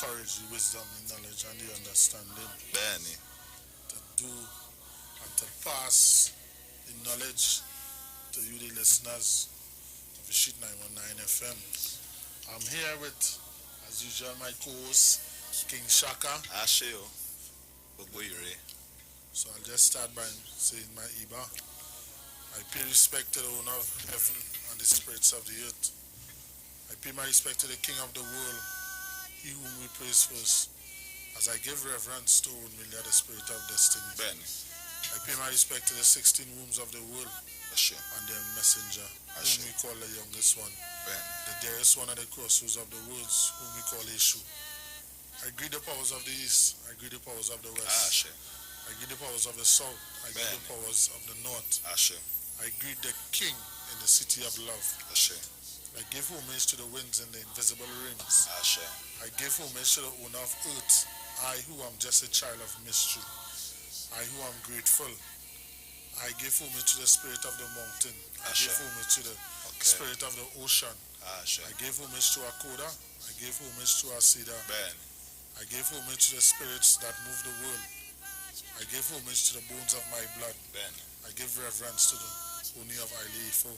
courage, the wisdom, the knowledge, and the understanding Benny. to do and to pass the knowledge to you, the listeners of the Sheet 919 FM. I'm here with, as usual, my co-host, King Shaka. Asheo. Bugwiri. So I'll just start by saying my Iba. I pay respect to the owner of heaven and the spirits of the earth. I pay my respect to the King of the world, he whom we praise first, as I give reverence to Unmilia, the spirit of destiny. Benny. I pay my respect to the 16 wombs of the world Asheo. and their messenger, whom Asheo. we call the youngest one, Benny. the dearest one at the crossroads of the worlds, whom we call Eshu. I greet the powers of the east, I greet the powers of the west, Asheo. I greet the powers of the south, I greet the Benny. powers of the north. Asheo. I greet the King in the city of love. Asheo. I give homage to the winds in the invisible realms. Asheo. I give homage to the owner of earth, I who am just a child of mystery, I who am grateful. I give homage to the spirit of the mountain. I give homage to the spirit of the ocean. Asheo. I give homage to Akoda. I give homage to Asida. Benny. I give homage to the spirits that move the world. I give homage to the bones of my blood. Benny. I give reverence to the Oni of Aile Ifo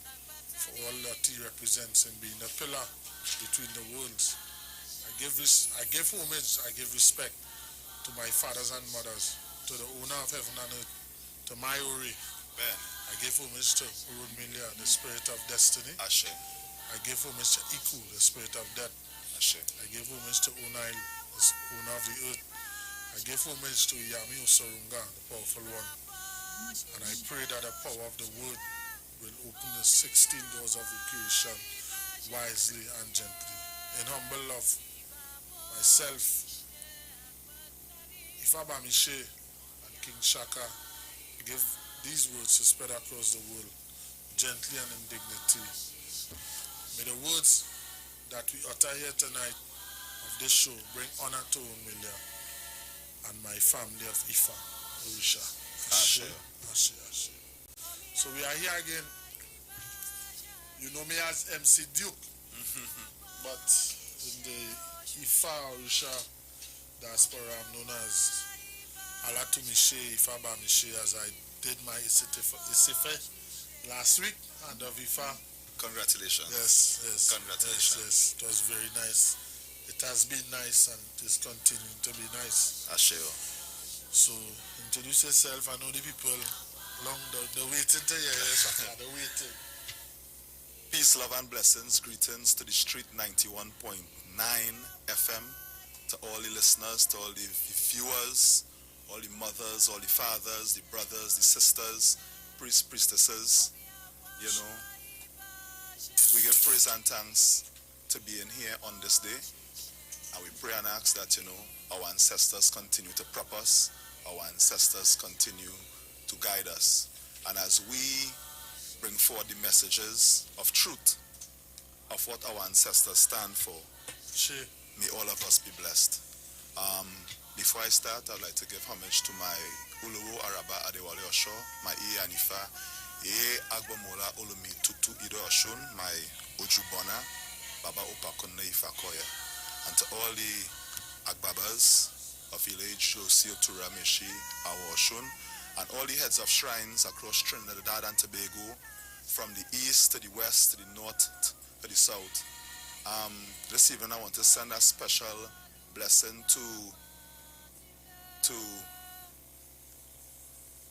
for all that he represents in being the pillar between the worlds. I give homage, I give respect to my fathers and mothers, to the owner of heaven and earth, to my Ori. Benny. I give homage to Urunmilia, the spirit of destiny. Asheo. I give homage to Iku, the spirit of death. Asheo. I give homage to Unail, the owner of the earth. I give homage to Yami Usorunga, the powerful one. And I pray that the power of the word will open the 16 doors of creation wisely and gently. In humble love, myself, Ifaba Mishe, and King Shaka give these words to spread across the world, gently and in dignity. May the words that we utter here tonight of this show bring honor to Unmilia and my family of Ifa, Orisha. Asheo. Ashe, Ashe. So we are here again. You know me as MC Duke, but in the Ifa Orisha diaspora I'm known as Alatumishe Ifaba Mishe, as I did my Isife last week and of Ifa. Congratulations. Yes. Congratulations. Yes. It was very nice. It has been nice and it is continuing to be nice. Asheo. So introduce yourself. I know the people long the waiting to hear you, Shaka, the waiting. Peace, love, and blessings. Greetings to the Street 91.9 FM, to all the listeners, to all the viewers, all the mothers, all the fathers, the brothers, the sisters, priests, priestesses. You know, we give praise and thanks to being here on this day. And we pray and ask that, you know, our ancestors continue to prop us, our ancestors continue to guide us. And as we bring forward the messages of truth, of what our ancestors stand for, Sure. may all of us be blessed. Before I start, I'd like to give homage to my Uluwo Araba Adewale Osho, my Anifa, Agbomola Olumi Tutu Ido Oshun, my Ojubona, Baba Opakone Ifakoya, and to all the Agbabas of village, Josio Turameshi, our Oshun, and all the heads of shrines across Trinidad and Tobago, from the east to the west to the north to the south. This evening I want to send a special blessing to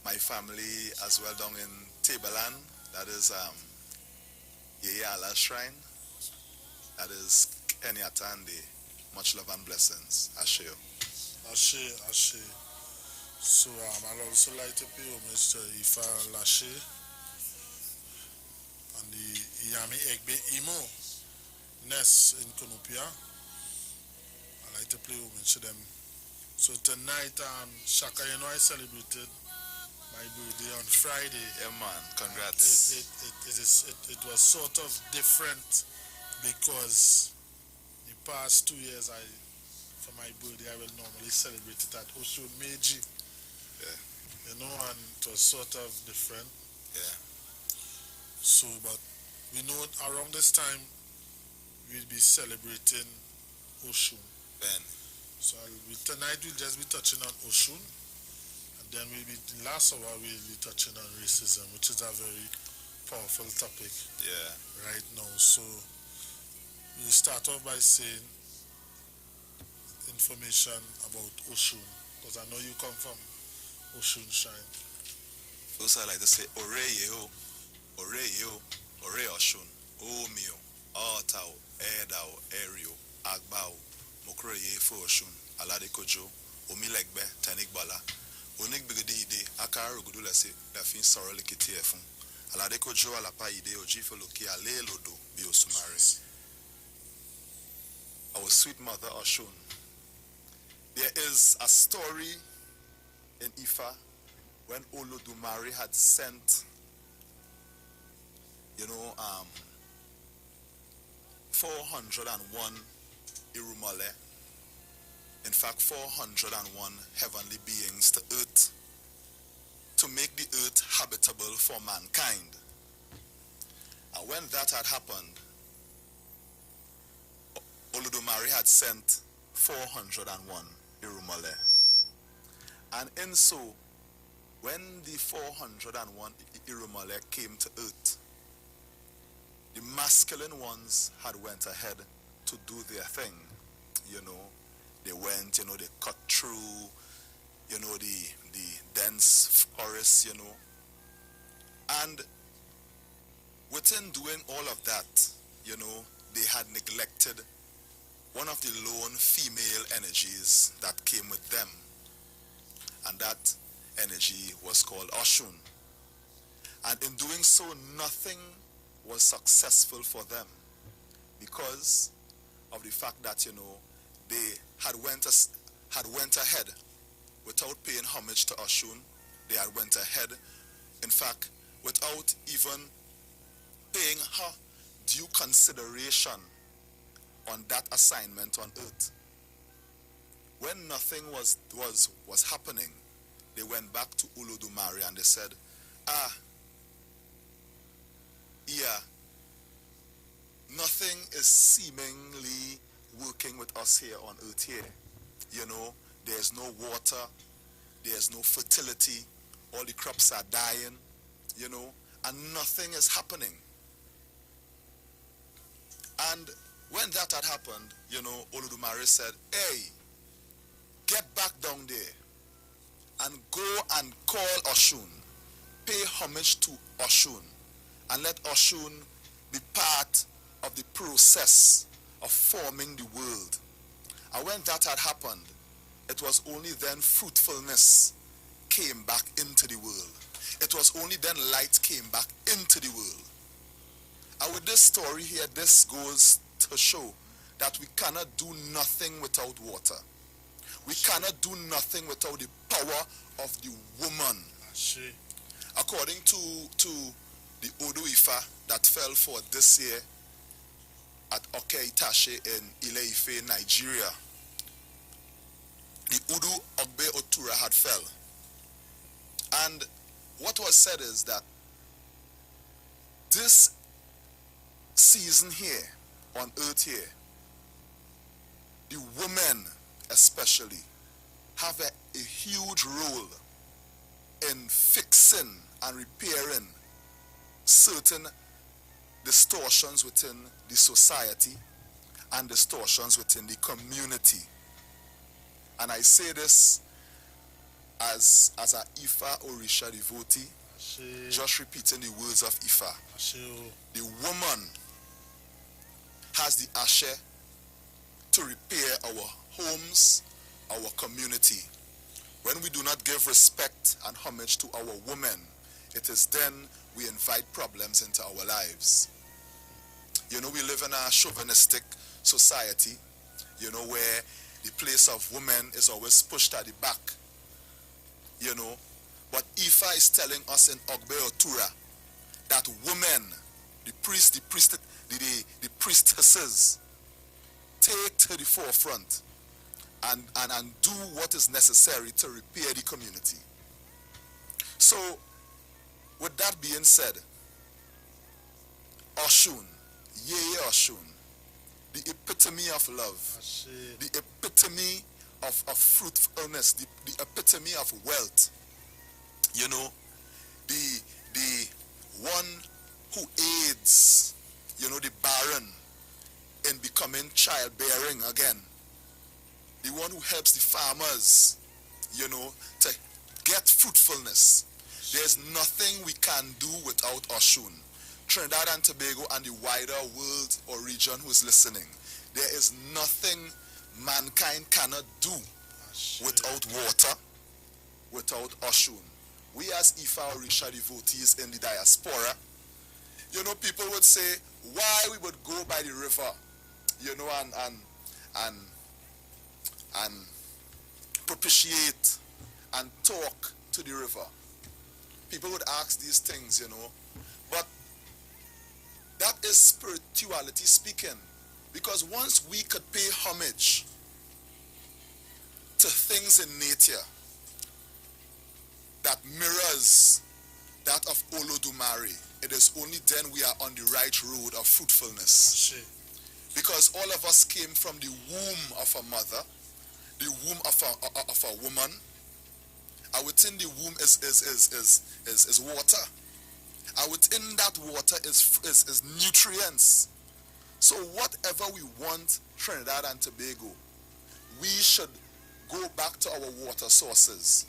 my family as well down in Tableland. That is Yeyala Shrine. That is Kenyatande. Much love and blessings. Asheo. Ashe. So I'd also like to pay homage to Ifa Lashe and the Yami Egbe Imo Ness in Konopia. I'd like to pay homage to them. So tonight, Shaka, you know, I celebrated my birthday on Friday. Yeah, man. Congrats. It was sort of different because the past 2 years, for my birthday, I will normally celebrate it at Oshun Meiji. Yeah. You know, and it was sort of different. Yeah. So, but we know around this time, we'll be celebrating Oshun. Ben. tonight we'll just be touching on Oshun, and then last hour we'll be touching on racism, which is a very powerful topic right now. So we'll start off by saying information about Oshun, because I know you come from Oshun Shrine. First, I like to say, Oreo, Ore Oshun, Omio, Altao, Edao, Erio, Agbao, Mokreye for Oshun, Alade Kojo, Omilegbe, Tanik Bala, Onik Bigadi Ide, Akar Gudulase, Lafin Sorrel Kitefun, Alade Kojo, Alapa Ide, Ojifoloki, Ale Lodo, Biosumari. Our sweet mother Oshun. There is a story in Ifa when Olodumare had sent, 401 Irumale, in fact 401 heavenly beings to earth to make the earth habitable for mankind. And when that had happened, Olodumare had sent 401 Irumale. And in so, when the 401 Irumale came to earth, the masculine ones had went ahead to do their thing. They went, they cut through, the dense forest, And within doing all of that, they had neglected one of the lone female energies that came with them. And that energy was called Oshun. And in doing so, nothing was successful for them because of the fact that, they had went ahead without paying homage to Oshun. They had went ahead, in fact, without even paying her due consideration on that assignment on earth. When nothing was happening, they went back to Olodumare and they said, nothing is seemingly working with us here on earth here. There's no water, there's no fertility, all the crops are dying, and nothing is happening. And when that had happened, Olodumare said, hey, get back down there and go and call Oshun, pay homage to Oshun, and let Oshun be part of the process of forming the world. And when that had happened, it was only then fruitfulness came back into the world. It was only then light came back into the world. And with this story here, this goes to show that we cannot do nothing without water. We cannot do nothing without the power of the woman. According to the Odu Ifa that fell for this year at Oke Itashe in Ile-Ife, Nigeria, the Udu Ogbe Otura had fell. And what was said is that this season here, on earth here, the women especially have a huge role in fixing and repairing certain distortions within the society and distortions within the community. And I say this as a Ifa Orisha devotee, just repeating the words of Ifa. The woman has the ashe to repair our homes, our community. When we do not give respect and homage to our women, it is then we invite problems into our lives. We live in a chauvinistic society, where the place of women is always pushed at the back. But Ifa is telling us in Ogbe Otura that women, the priestesses, take to the forefront and do what is necessary to repair the community. So, with that being said, Oshun, Yeye Oshun, the epitome of love, the epitome of fruitfulness, the epitome of wealth. You know, the one who aids, you know, the barren in becoming childbearing again. The one who helps the farmers, you know, to get fruitfulness. There's nothing we can do without Oshun. Trinidad and Tobago and the wider world or region who is listening, there is nothing mankind cannot do without water, without Oshun. We as Ifa Orisha devotees in the diaspora, you know, people would say, why we would go by the river, you know, and propitiate and talk to the river. People would ask these things, you know, but that is spirituality speaking. Because once we could pay homage to things in nature that mirrors that of Olodumare, it is only then we are on the right road of fruitfulness. Because all of us came from the womb of a mother, the womb of a woman, and within the womb is water. And within that water is nutrients. So whatever we want Trinidad and Tobago, we should go back to our water sources.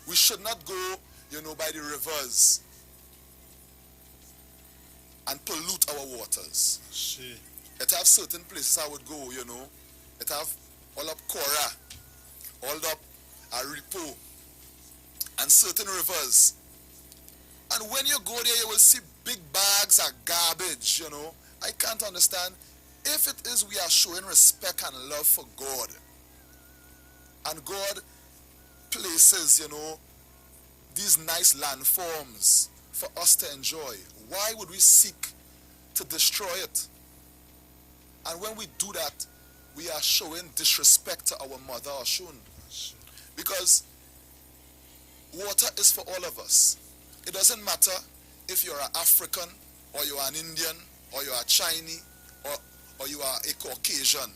We should not go, you know, by the rivers and pollute our waters. It have certain places I would go, you know. It have all up Kora, all up Aripo, and certain rivers. And when you go there, you will see big bags of garbage, you know. I can't understand. If it is we are showing respect and love for God, and God places, you know, these nice landforms for us to enjoy, why would we seek to destroy it? And when we do that, we are showing disrespect to our mother Oshun. Because water is for all of us. It doesn't matter if you're an African, or you're an Indian, or you're a Chinese, or you are a Caucasian.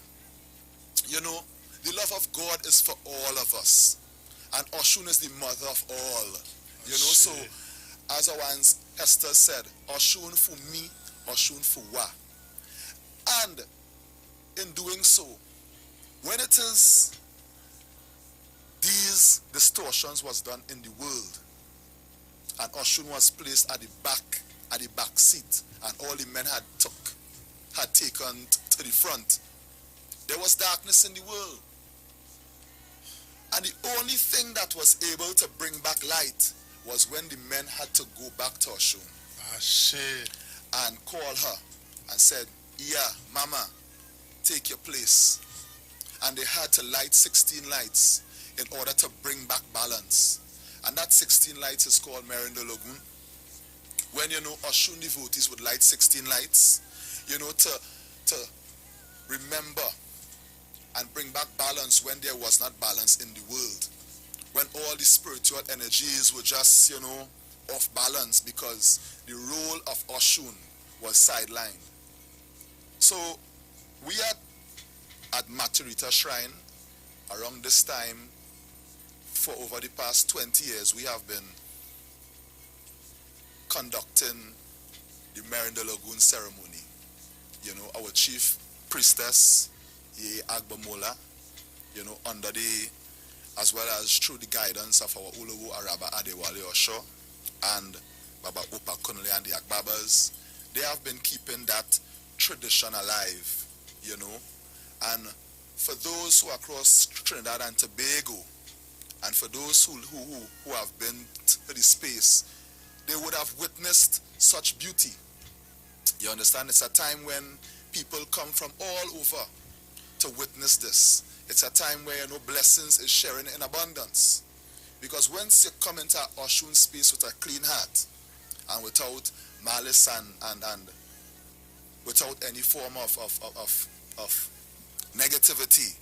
You know, the love of God is for all of us. And Oshun is the mother of all. You know, so as our Esther said, Oshun for me, Oshun for wa. And in doing so, when it is these distortions was done in the world, and Oshun was placed at the back seat, and all the men had taken to the front, there was darkness in the world. And the only thing that was able to bring back light was when the men had to go back to Oshun and call her and said, yeah, Mama, take your place. And they had to light 16 lights in order to bring back balance. And that 16 lights is called Merindo Lagoon. When, you know, Oshun devotees would light 16 lights, you know, to remember and bring back balance when there was not balance in the world. When all the spiritual energies were just, you know, off balance because the role of Oshun was sidelined. So we at Maturita Shrine, around this time, for over the past 20 years, we have been conducting the Merindo Lagoon ceremony. You know, our chief priestess, Ye Agbamola, you know, under the, as well as through the guidance of our Olowo Araba Adewale Osho and Baba Opa Kunle and the Agbabas, they have been keeping that tradition alive, you know. And for those who are across Trinidad and Tobago, and for those who have been to the space, they would have witnessed such beauty. You understand? It's a time when people come from all over to witness this. It's a time where, you know, blessings is sharing in abundance. Because once you come into Oshun space with a clean heart and without malice and without any form of negativity,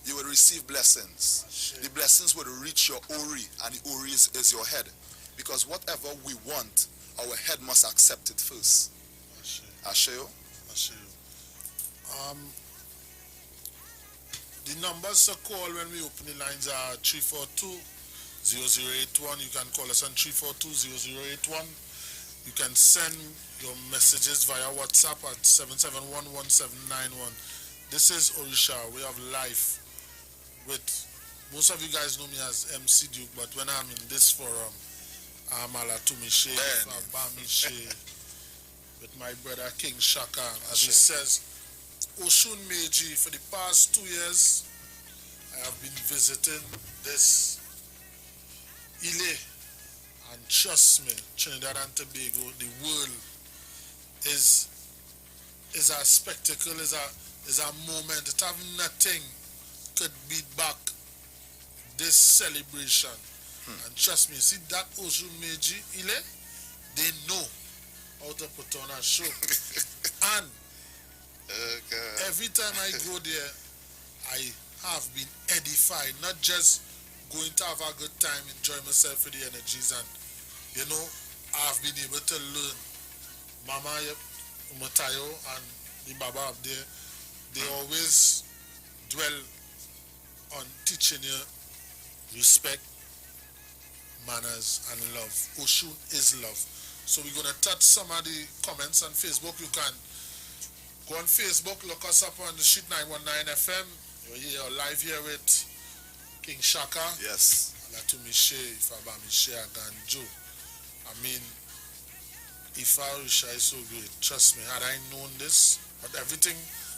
you will receive blessings. The blessings will reach your Ori, and the Ori is your head. Because whatever we want, our head must accept it first. Asheo? Asheo. The numbers to call when we open the lines are 342-0081. You can call us on 342-0081. You can send your messages via WhatsApp at 771-1791. This is Orisha. We have life with, most of you guys know me as MC Duke, but when I'm in this forum, I'm Alatumishe, Fabamishe, with my brother King Shaka. As he says, Oshun Meiji, for the past 2 years, I have been visiting this Ile, and trust me, Trinidad and Tobago, the world is a spectacle, is a moment. It have nothing could beat back this celebration. And trust me, see that Oshun Meiji Ile, they know how to put on a show. And every time I go there, I have been edified, not just going to have a good time, enjoy myself with the energies, and you know, I've been able to learn. Mama Umatayo and the Baba up there, they always dwell on teaching you respect, manners, and love. Oshun is love. So we're going to touch some of the comments on Facebook. You can go on Facebook, look us up on the Street 919 FM. You're live here with King Shaka. Yes. Alatumishe, Fabamishe, Aganjo. I mean, Ifa Orisha is so great. Trust me, had I known this, but everything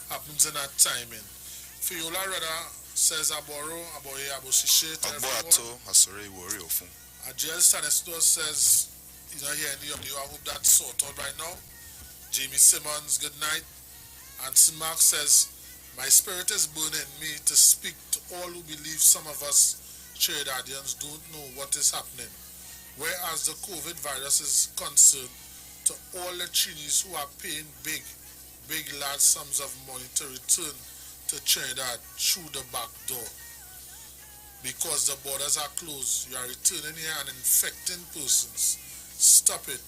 happens in that timing. Fiola Rada says Aboro, Aboye, Abosishe to everyone. Ajel Stanistor says, he's not hearing any of you. I hope that's sorted out right now. Jamie Simmons, good night. And Mark says, my spirit is burning me to speak to all who believe some of us Trinidadians don't know what is happening. Whereas the COVID virus is concerned, to all the Trinis who are paying big large sums of money to return to Trinidad through the back door. Because the borders are closed, you are returning here and infecting persons. Stop it.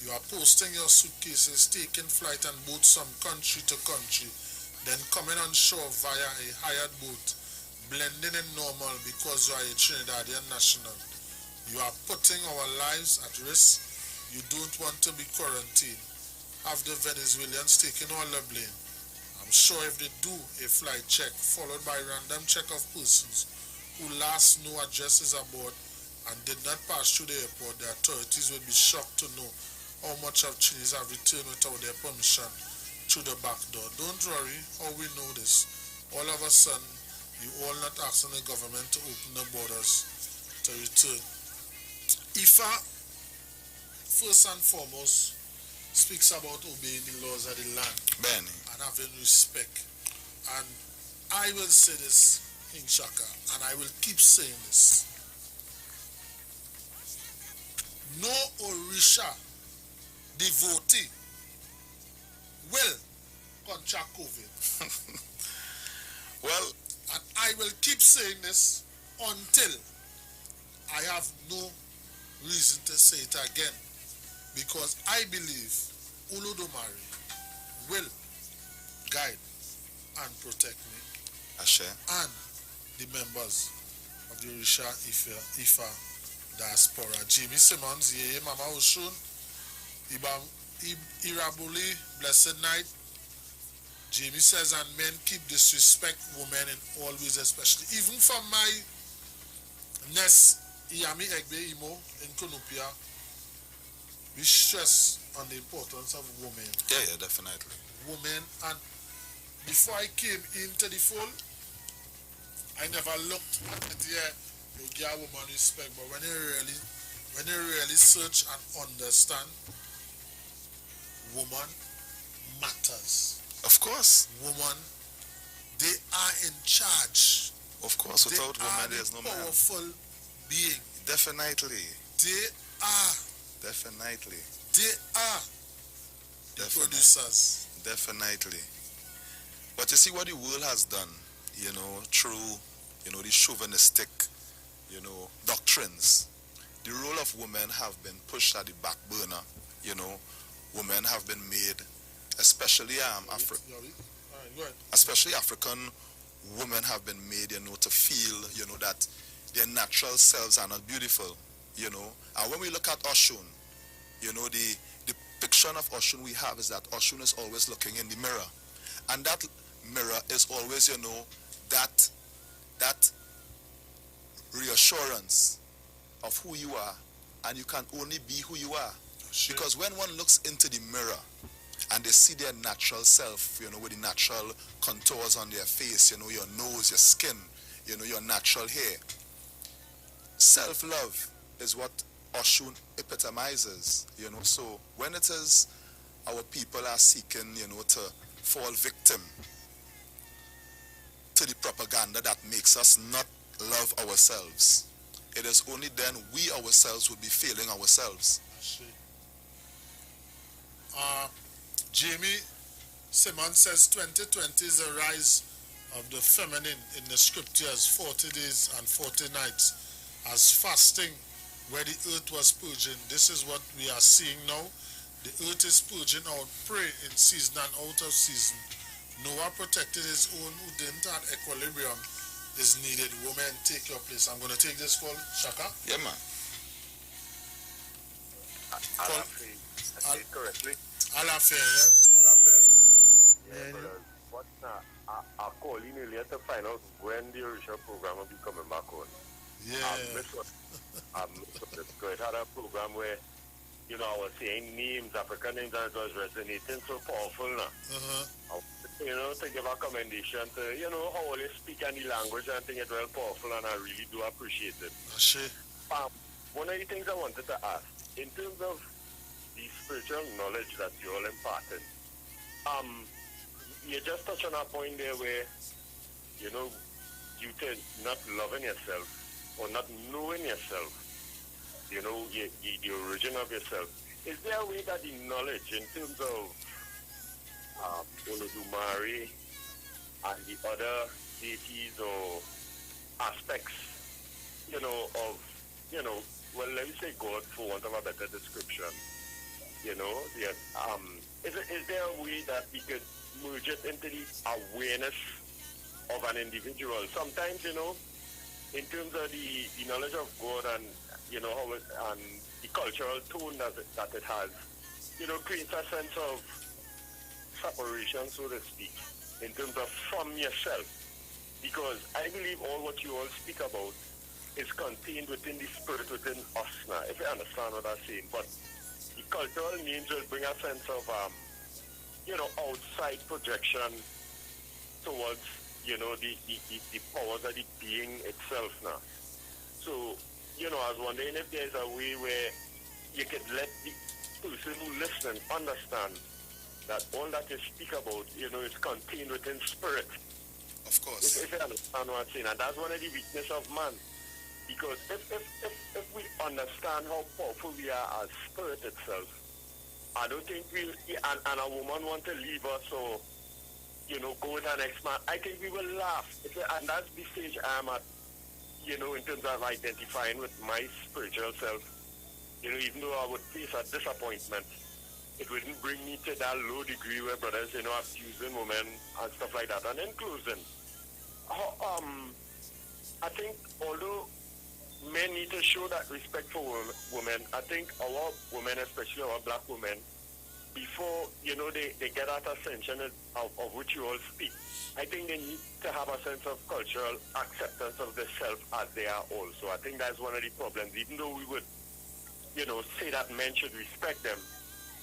You are posting your suitcases, taking flight and boats from country to country, then coming on shore via a hired boat, blending in normal because you are a Trinidadian national. You are putting our lives at risk. You don't want to be quarantined. Have the Venezuelans taking all the blame? I'm sure if they do a flight check followed by random check of persons who last no addresses aboard and did not pass through the airport, the authorities will be shocked to know how much of Chinese have returned without their permission through the back door. Don't worry, how we know this. All of a sudden, you all not asking the government to open the borders to return. IFA, first and foremost, speaks about obeying the laws of the land. Benny. And having respect. And I will say this, King Shaka, and I will keep saying this. No Orisha devotee will contract COVID. Well, and I will keep saying this until I have no reason to say it again. Because I believe Olodumare will guide and protect me. Ashe. And the members of the Orisha Ifa diaspora. Jimmy Simmons, Yeye Mama Oshun, Irabuli, Blessed Night. Jamie says, and men keep disrespect women in all ways, especially. Even from my nest, Iyami Egbe Imo in Konopia, we stress on the importance of women. Yeah, definitely. Women, and before I came into the fold, I never looked at it here. You give a woman respect, but when you really search and understand, woman matters. Of course. Woman, they are in charge. Of course, without women there's no man. Powerful being. Definitely. They are. Definitely. They are the producers. Definitely. But you see what the world has done, through, the chauvinistic, doctrines. The role of women have been pushed at the back burner, Women have been made, especially especially African women have been made, to feel, that their natural selves are not beautiful, And when we look at Oshun, the depiction of Oshun we have is that Oshun is always looking in the mirror. And that mirror is always, that reassurance of who you are, and you can only be who you are. Sure. Because when one looks into the mirror and they see their natural self, with the natural contours on their face, your nose, your skin, your natural hair. Self-love is what Oshun epitomizes, So when it is our people are seeking, to fall victim to the propaganda that makes us not love ourselves, it is only then we ourselves will be failing ourselves. Jamie Simmons says 2020 is a rise of the feminine in the scriptures, 40 days and 40 nights as fasting where the earth was purging. This is what we are seeing now. The earth is purging out prey in season and out of season. Noah protected his own who didn't have equilibrium is needed. Women, take your place. I'm going to take this call. Shaka? Yeah, man. I say it correctly. Alafair, yes? Alafair. Yeah, but I called in earlier to find out when the original program will be coming back on. Yeah. I missed it. Because it had a program where, I was saying names, African names, and it was resonating so powerful now. To give a commendation to, how they speak any language, and I think it's well powerful, and I really do appreciate it. One of the things I wanted to ask, in terms of the spiritual knowledge that you all imparted, you just touched on a point there where, due to not loving yourself or not knowing yourself, the origin of yourself, is there a way that the knowledge in terms of Olodumare and the other deities or aspects, well, let me say God for want of a better description, is there a way that we could merge it into the awareness of an individual? Sometimes, in terms of the knowledge of God and, how it, and the cultural tone that it has, creates a sense of separation, so to speak, in terms of from yourself. Because I believe all what you all speak about is contained within the spirit within us now, if you understand what I'm saying. But the cultural names will bring a sense of, outside projection towards, the powers of the being itself now. So, I was wondering if there's a way where you could let the person who listens understand that all that you speak about, is contained within spirit. Of course. If you understand what I'm saying. And that's one of the weaknesses of man. Because if we understand how powerful we are as spirit itself, I don't think we'll, and a woman want to leave us or, go with an ex-man, I think we will laugh. And that's the stage I'm at, in terms of identifying with my spiritual self. Even though I would face a disappointment, it wouldn't bring me to that low degree where brothers, abusing women and stuff like that. And in closing, I think although men need to show that respect for women, I think our women, especially our black women, before, they get that ascension of which you all speak, I think they need to have a sense of cultural acceptance of the self as they are also. I think that's one of the problems. Even though we would, say that men should respect them,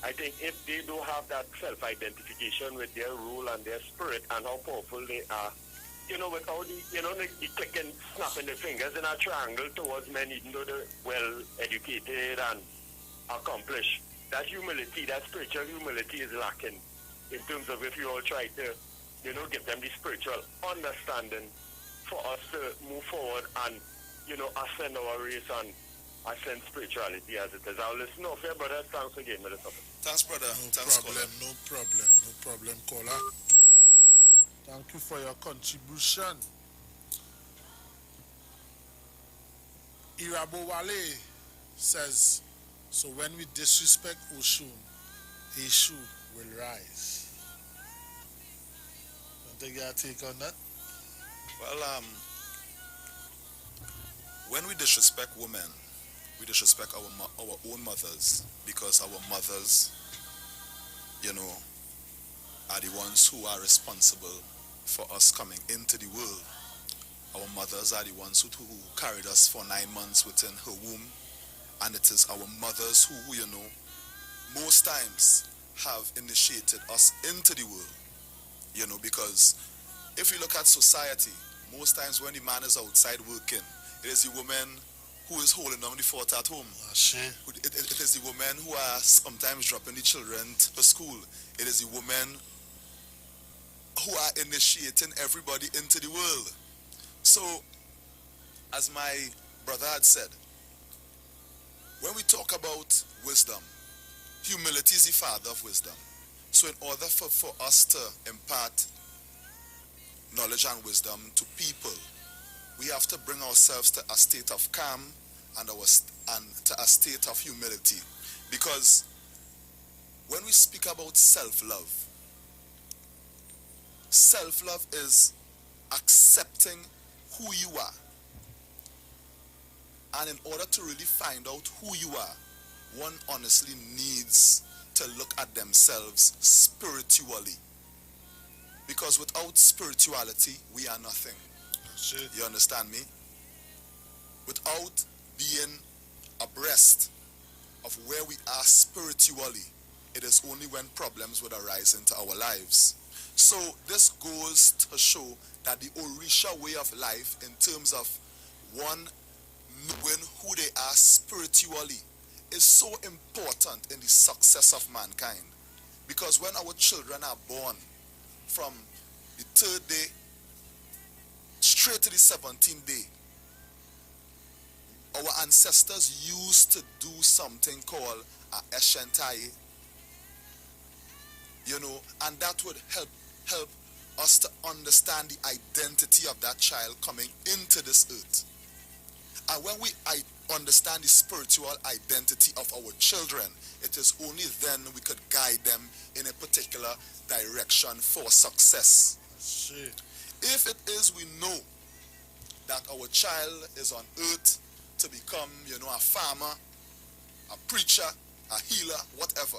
I think if they don't have that self-identification with their role and their spirit and how powerful they are, without the clicking, snapping the fingers in a triangle towards men, even though they're well-educated and accomplished, that humility, that spiritual humility is lacking in terms of if you all try to, give them the spiritual understanding for us to move forward and, ascend our race and ascend spirituality as it is. I'll listen off here, brother. Thanks again, Mr. Thanks, brother. No problem, caller. Thank you for your contribution. Irabo Wale says, so when we disrespect Oshun, Eshu will rise. Don't take your take on that? Well, when we disrespect women, we disrespect our own mothers, because our mothers, you know, are the ones who are responsible for us coming into the world. Our mothers are the ones who carried us for 9 months within her womb, and it is our mothers who, you know, most times have initiated us into the world, you know, because if you look at society, most times when the man is outside working, it is the woman who is holding down the fort at home. It is the women who are sometimes dropping the children to school. It is the women who are initiating everybody into the world. So, as my brother had said, when we talk about wisdom, humility is the father of wisdom. So in order for us to impart knowledge and wisdom to people, we have to bring ourselves to a state of calm and to a state of humility. Because when we speak about self-love is accepting who you are. And in order to really find out who you are, one honestly needs to look at themselves spiritually. Because without spirituality, we are nothing. You understand me? Without being abreast of where we are spiritually, it is only when problems would arise into our lives. So this goes to show that the Orisha way of life, in terms of one knowing who they are spiritually, is so important in the success of mankind. Because when our children are born, from the 3rd day straight to the 17th day, our ancestors used to do something called a Eshentai, you know, and that would help us to understand the identity of that child coming into this earth. And when we understand the spiritual identity of our children, it is only then we could guide them in a particular direction for success. If it is we know that our child is on earth to become, you know, a farmer, a preacher, a healer, whatever,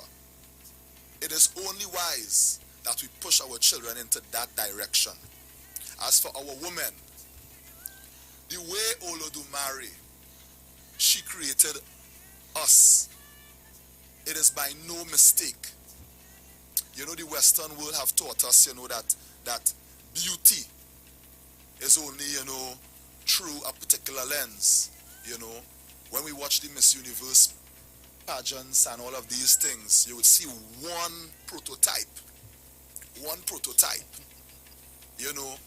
it is only wise that we push our children into that direction. As for our women, the way Olodumare, she created us, it is by no mistake. You know, the Western world have taught us, you know, that beauty is only, you know, through a particular lens. You know, when we watch the Miss Universe pageants and all of these things, you would see one prototype. You know,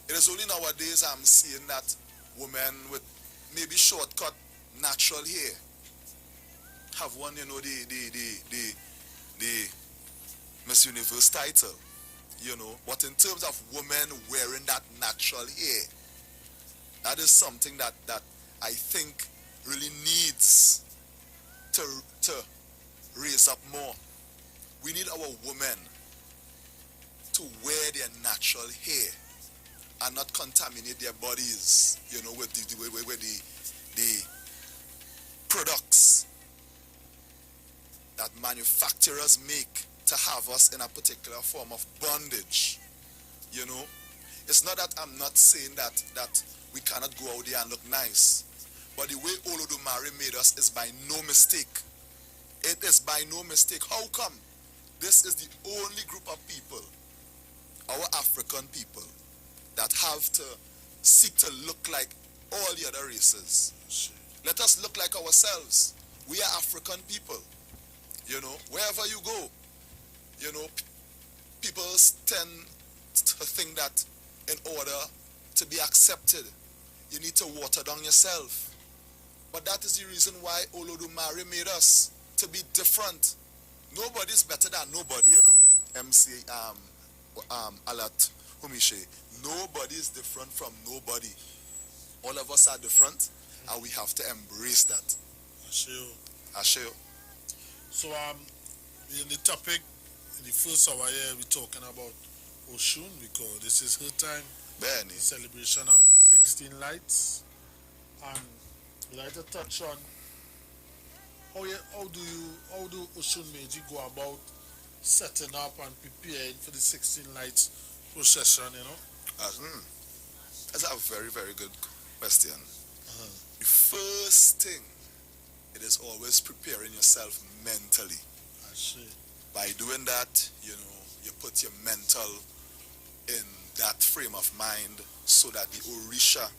it is only nowadays I'm seeing that women with maybe shortcut natural hair have won, you know, the Miss Universe title, you know. But in terms of women wearing that natural hair, that is something that I think really needs to raise up more. We need our women to wear their natural hair and not contaminate their bodies, you know, with the products that manufacturers make to have us in a particular form of bondage. You know, it's not that I'm not saying that we cannot go out there and look nice, but the way Olodumare made us is by no mistake. It is by no mistake. How come? This is the only group of people, our African people, that have to seek to look like all the other races. Let us look like ourselves. We are African people. You know, wherever you go, you know, people tend to think that in order to be accepted, you need to water down yourself. But that is the reason why Olodumare made us to be different. Nobody's better than nobody, you know. MC Alat Humishe. Nobody is different from nobody. All of us are different, and we have to embrace that. Asheo. So in the topic, in the first hour here, we're talking about Oshun, because this is her time Benny. celebration of the 16 lights. And I'd like to touch on how do Oshun Meiji go about setting up and preparing for the 16 lights procession, you know? That's a very, very good question. Uh-huh. The first thing, it is always preparing yourself mentally. I see. By doing that, you put your mental in that frame of mind so that the Orisha,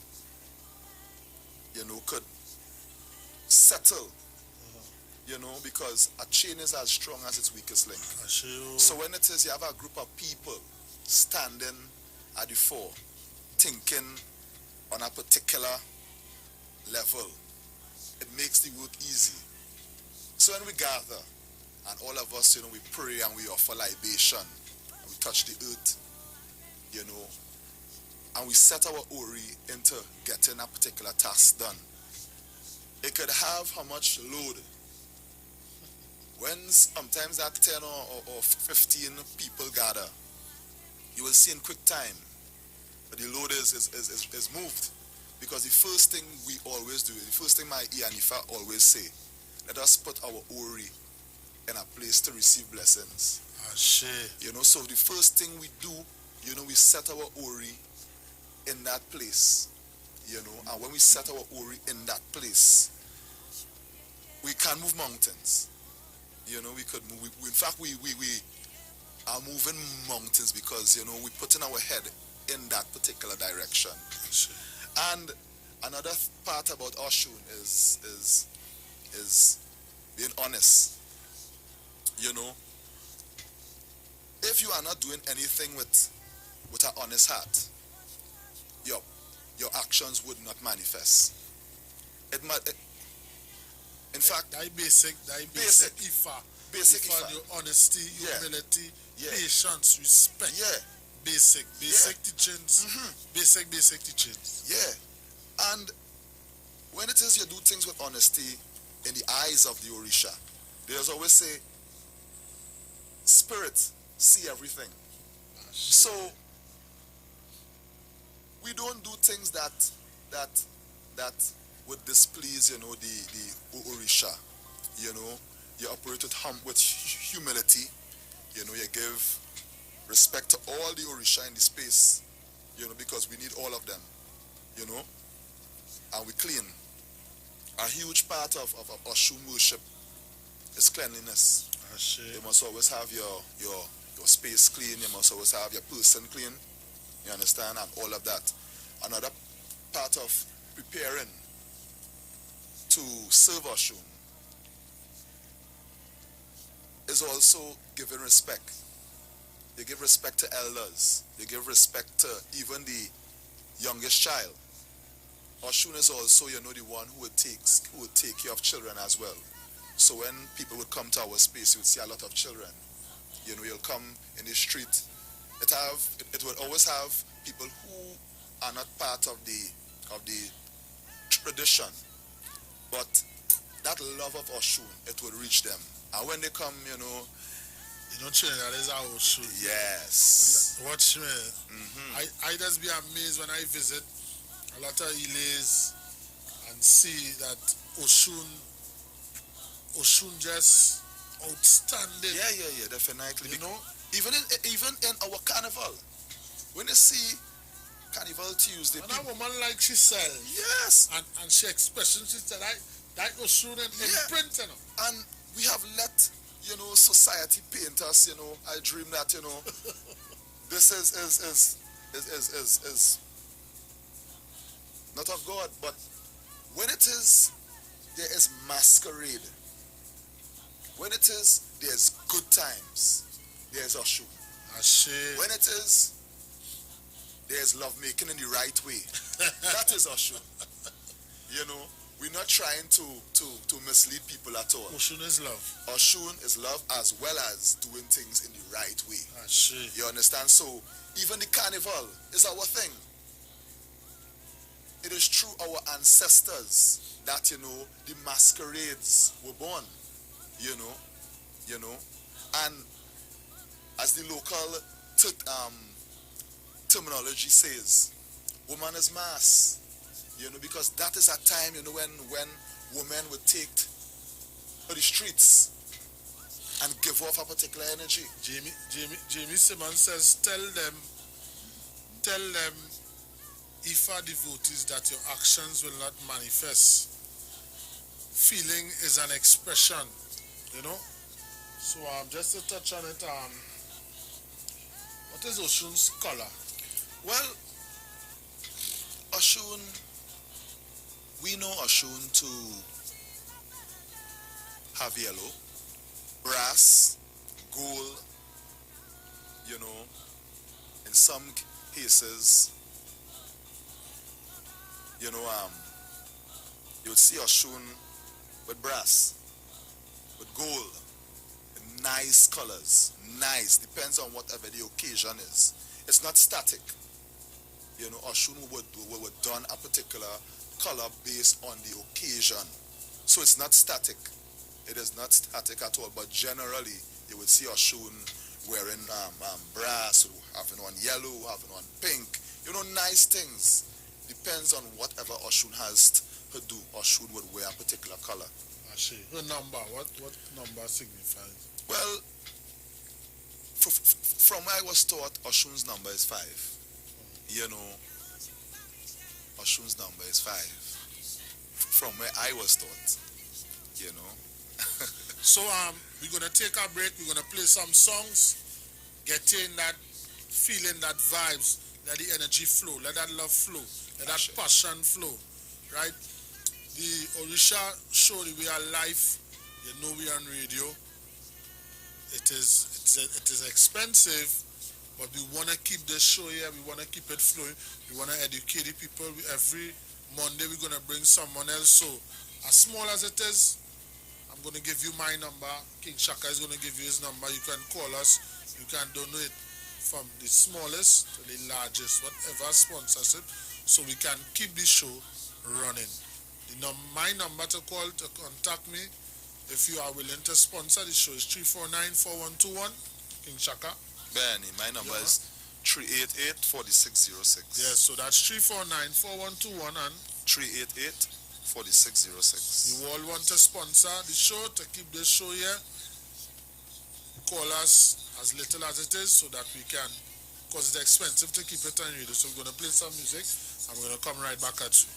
could settle, because a chain is as strong as its weakest link. I see. So when it is you have a group of people standing at the fore, thinking on a particular level, it makes the work easy. So when we gather, and all of us, we pray and we offer libation, and we touch the earth, and we set our Ori into getting a particular task done. It could have how much load. When sometimes that 10 or 15 people gather, you will see in quick time that the load is moved. Because the first thing we always do, the first thing my Ianifa always say, let us put our Ori in a place to receive blessings. I see. So the first thing we do, we set our Ori in that place. And when we set our Ori in that place, we can move mountains. We could move. In fact, we are moving mountains because, we put in our head in that particular direction. And another part about Oshun is being honest. If you are not doing anything with an honest heart, your actions would not manifest. In fact, basic Ifa. Basic Ifa. Your honesty, humility, patience, respect. Yeah. Basic teachings. Basic teachings. Yeah. And when it is you do things with honesty in the eyes of the Orisha, they always say, spirit see everything. So we don't do things that would displease, the Orisha. You operate with humility. You give respect to all the Orisha in the space, because we need all of them, and we clean. A huge part of Oshun worship is cleanliness. You must always have your space clean. You must always have your person clean. You understand? And all of that. Another part of preparing to serve Oshun is also giving respect. You give respect to elders. You give respect to even the youngest child. Oshun is also, the one who would take care of children as well. So when people would come to our space, you would see a lot of children. You'll come in the street. It would always have people who are not part of the tradition, but that love of Oshun, it would reach them. And when they come, Trinidad is our Oshun. Yes. Watch me. I just be amazed when I visit a lot of Ilays and see that Oshun just outstanding. Yeah, definitely. Even in our carnival, when you see Carnival Tuesday, and a woman like she said, yes, and she expression, she said, that Oshun in print, and we have let society paint us. I dream that this is not of God, but when it is, there is masquerade. When it is, there's good times. There's Oshun. When it is, there's love making in the right way. That is Oshun. We're not trying to mislead people at all. Oshun is love. Oshun is love as well as doing things in the right way. You understand? So even the carnival is our thing. It is through our ancestors that the masquerades were born. And as the local terminology says. Woman is mass, because that is a time, when women would take to the streets and give off a particular energy. Jamie Simmons says, tell them, IFA devotees, that your actions will not manifest. Feeling is an expression, So just to touch on it, what is Oshun's color? Well, Oshun, we know Oshun to have yellow, brass, gold, in some cases, you would see Oshun with brass, with gold, nice colors, depends on whatever the occasion is. It's not static. Oshun would done a particular color based on the occasion. So it's not static. It is not static at all, but generally you would see Oshun wearing brass, having on yellow, having on pink, nice things. Depends on whatever Oshun has to do. Oshun would wear a particular color. I see. Her number, what number signifies? Well, from where I was taught, Oshun's number is 5. Oshun's number is 5. From where I was taught, So we're gonna take a break. We're gonna play some songs, get in that feeling, that vibes, let the energy flow, let that love flow, let that passion flow, right? The Orisha show, we are live. We are on radio. It is expensive, but we want to keep this show here. We want to keep it flowing. We want to educate the people. Every Monday we're going to bring someone else. So as small as it is, I'm going to give you my number. King Shaka is going to give you his number. You can call us. You can donate from the smallest to the largest, whatever sponsorship, so we can keep the show running. My number to call to contact me, if you are willing to sponsor the show, is 349-4121. King Shaka. Benny, my number is 388-4606. Yes, so that's 349-4121 and 388-4606. You all want to sponsor the show, to keep this show here, call us as little as it is so that we can, because it's expensive to keep it on radio. So we're going to play some music and we're going to come right back at you.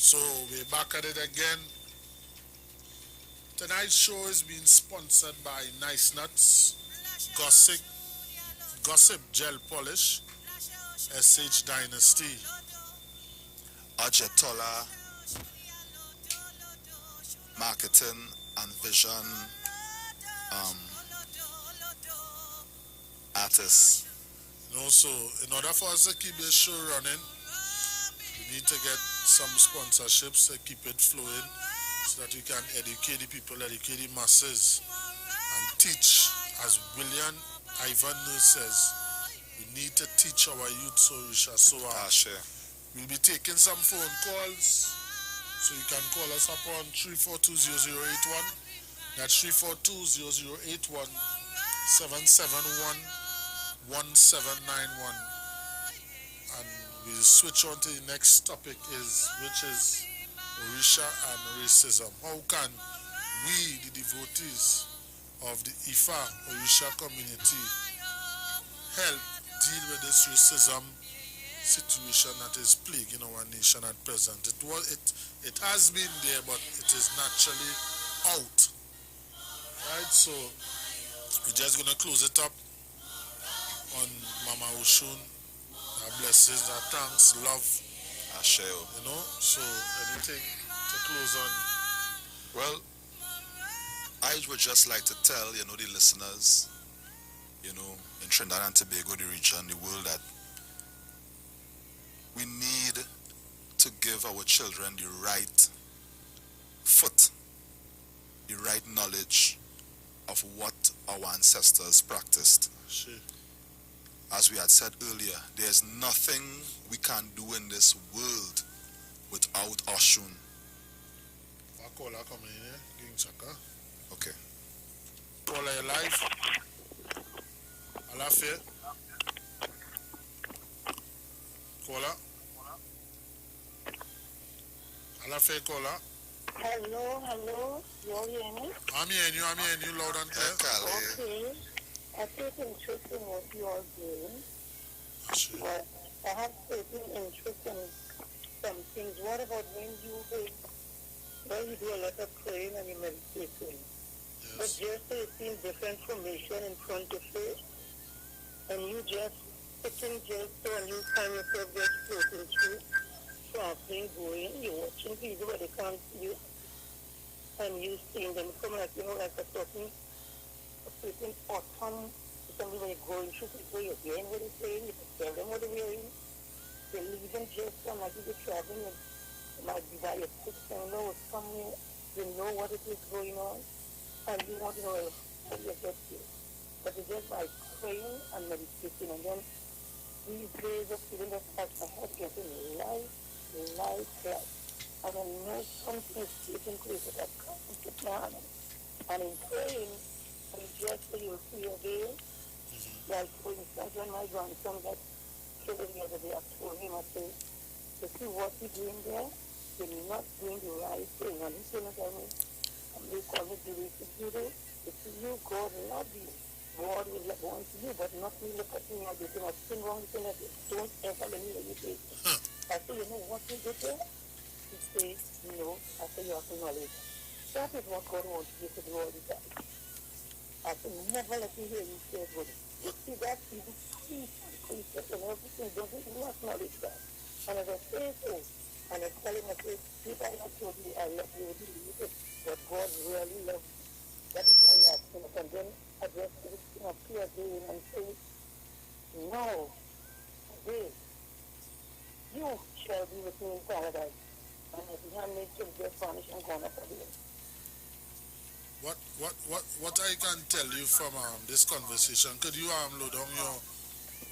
So we're back at it again. Tonight's show is being sponsored by Nice Nuts, Gossip Gel Polish, SH Dynasty, Ajetola Marketing and Vision artists. So in order for us to keep this show running, we need to get some sponsorships to keep it flowing so that we can educate the people, educate the masses, and teach. As William Ivan Nurse says, we need to teach our youth so we shall sow our. We'll be taking some phone calls, so you can call us up on 3420081. That's 3420081 771-1791. And we'll switch on to the next topic, which is Orisha and racism. How can we, the devotees of the Ifa Orisha community, help deal with this racism situation that is plaguing our nation at present? It has been there, but it is naturally out. Right, so we're just gonna close it up on Mama Oshun. Our blessings, our thanks, love. Asheo. So anything to close on? Well, I would just like to tell, the listeners, in Trinidad and Tobago, the region, the world, that we need to give our children the right foot, the right knowledge of what our ancestors practiced. Sure. As we had said earlier, there's nothing we can do in this world without Oshun. Caller coming in here, getting chaka. Okay. Caller, you live? Alafia? Caller? Alafia, caller? Hello, you hear me? I'm hearing you loud and clear. Okay. I take interest in what you are doing, but I have taken interest in some things. What about when you do a lot of praying and you meditating? Yes. But just taking different information in front of you, and you just sitting just so and you find yourself just floating through something going, you're watching people where they can't see you, and you seeing them come like, like a certain autumn, somebody going through people, you're hearing what they're saying, you can tell them what they're hearing. They're leaving just from like you're traveling, it might be by your sister-in-law or somewhere, you know what it is going on, and you want to know how you get here. But it's just by praying and meditating, and then these days of feeling that as my head getting light. And I know something is taking place that I can't put my hand on. And in praying, I just say you'll see a veil. Like, for instance, when my grandson got killed the other day, I told him, I said, you see what you're doing there? You're not doing the right thing. And he said, and they call it the wicked judo. You see, God love you. God will want you, but not me look at me and do nothing wrong with you. Don't ever let me hear you say. I said, you know what you did there? He said, no. I said, you have to knowledge. That is what God wants you to do all the time. I said, never let me hear you say good. You see that even precept and everything, don't you acknowledge that? And as I say so, and I tell him, I say, if I have told you I love you, would you believe it? But God really loves you. That is why I asked him, and then I just clear again and say, no, today, you shall be with me in paradise. And if you have made him just vanish and gone up again. What I can tell you from this conversation, could you load on your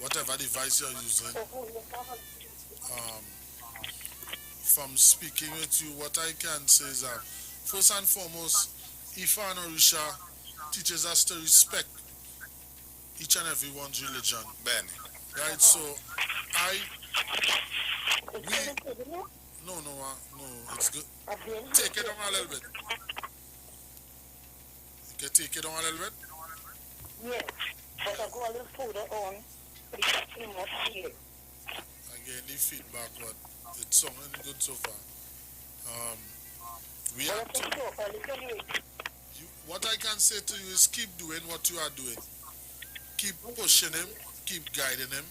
whatever device you're using? From speaking with you, what I can say is that first and foremost, Ifa and Orisha teaches us to respect each and everyone's religion. Ben. Right, so no, it's good. Take it on a little bit. You can take it on a little bit? Yes, but I go a little further on, but it's actually not here. I'm getting the feedback, but it's sounding good so far. We But have I can to. talk a little bit. What I can say to you is keep doing what you are doing. Keep pushing him. Keep guiding him.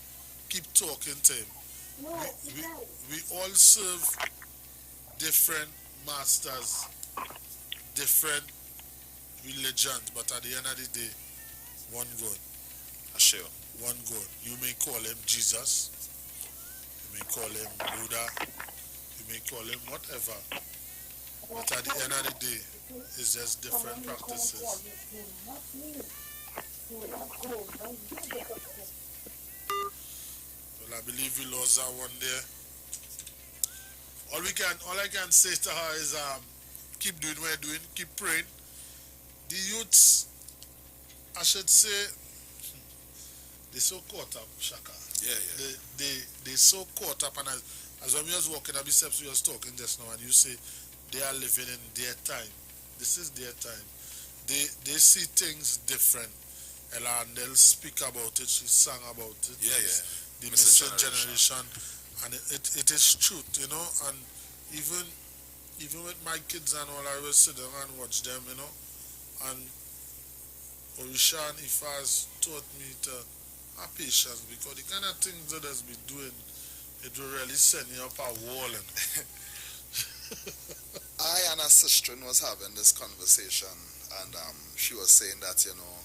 Keep talking to him. No, We, we all serve different masters, different religions, but at the end of the day, one God. Sure. One God. You may call him Jesus. You may call him Buddha. You may call him whatever. But at the end of the day, it's just different practices. Well, I believe we lost that one there. All I can say to her is keep doing what you're doing, keep praying. The youths, I should say, they're so caught up, Shaka. Yeah. They so caught up, and as when we was walking up the steps, we was talking just now, and you say they are living in their time. This is their time. They see things different. Ella, and they'll speak about it. She sang about it. Yeah. The missing generation, and it is truth, you know. And even with my kids and all, I will sit down and watch them, you know. And Orisha and Ifas taught me to have patience, because the kind of things that has been doing, it will really send you up a wall. And I and a sister was having this conversation, and she was saying that, you know,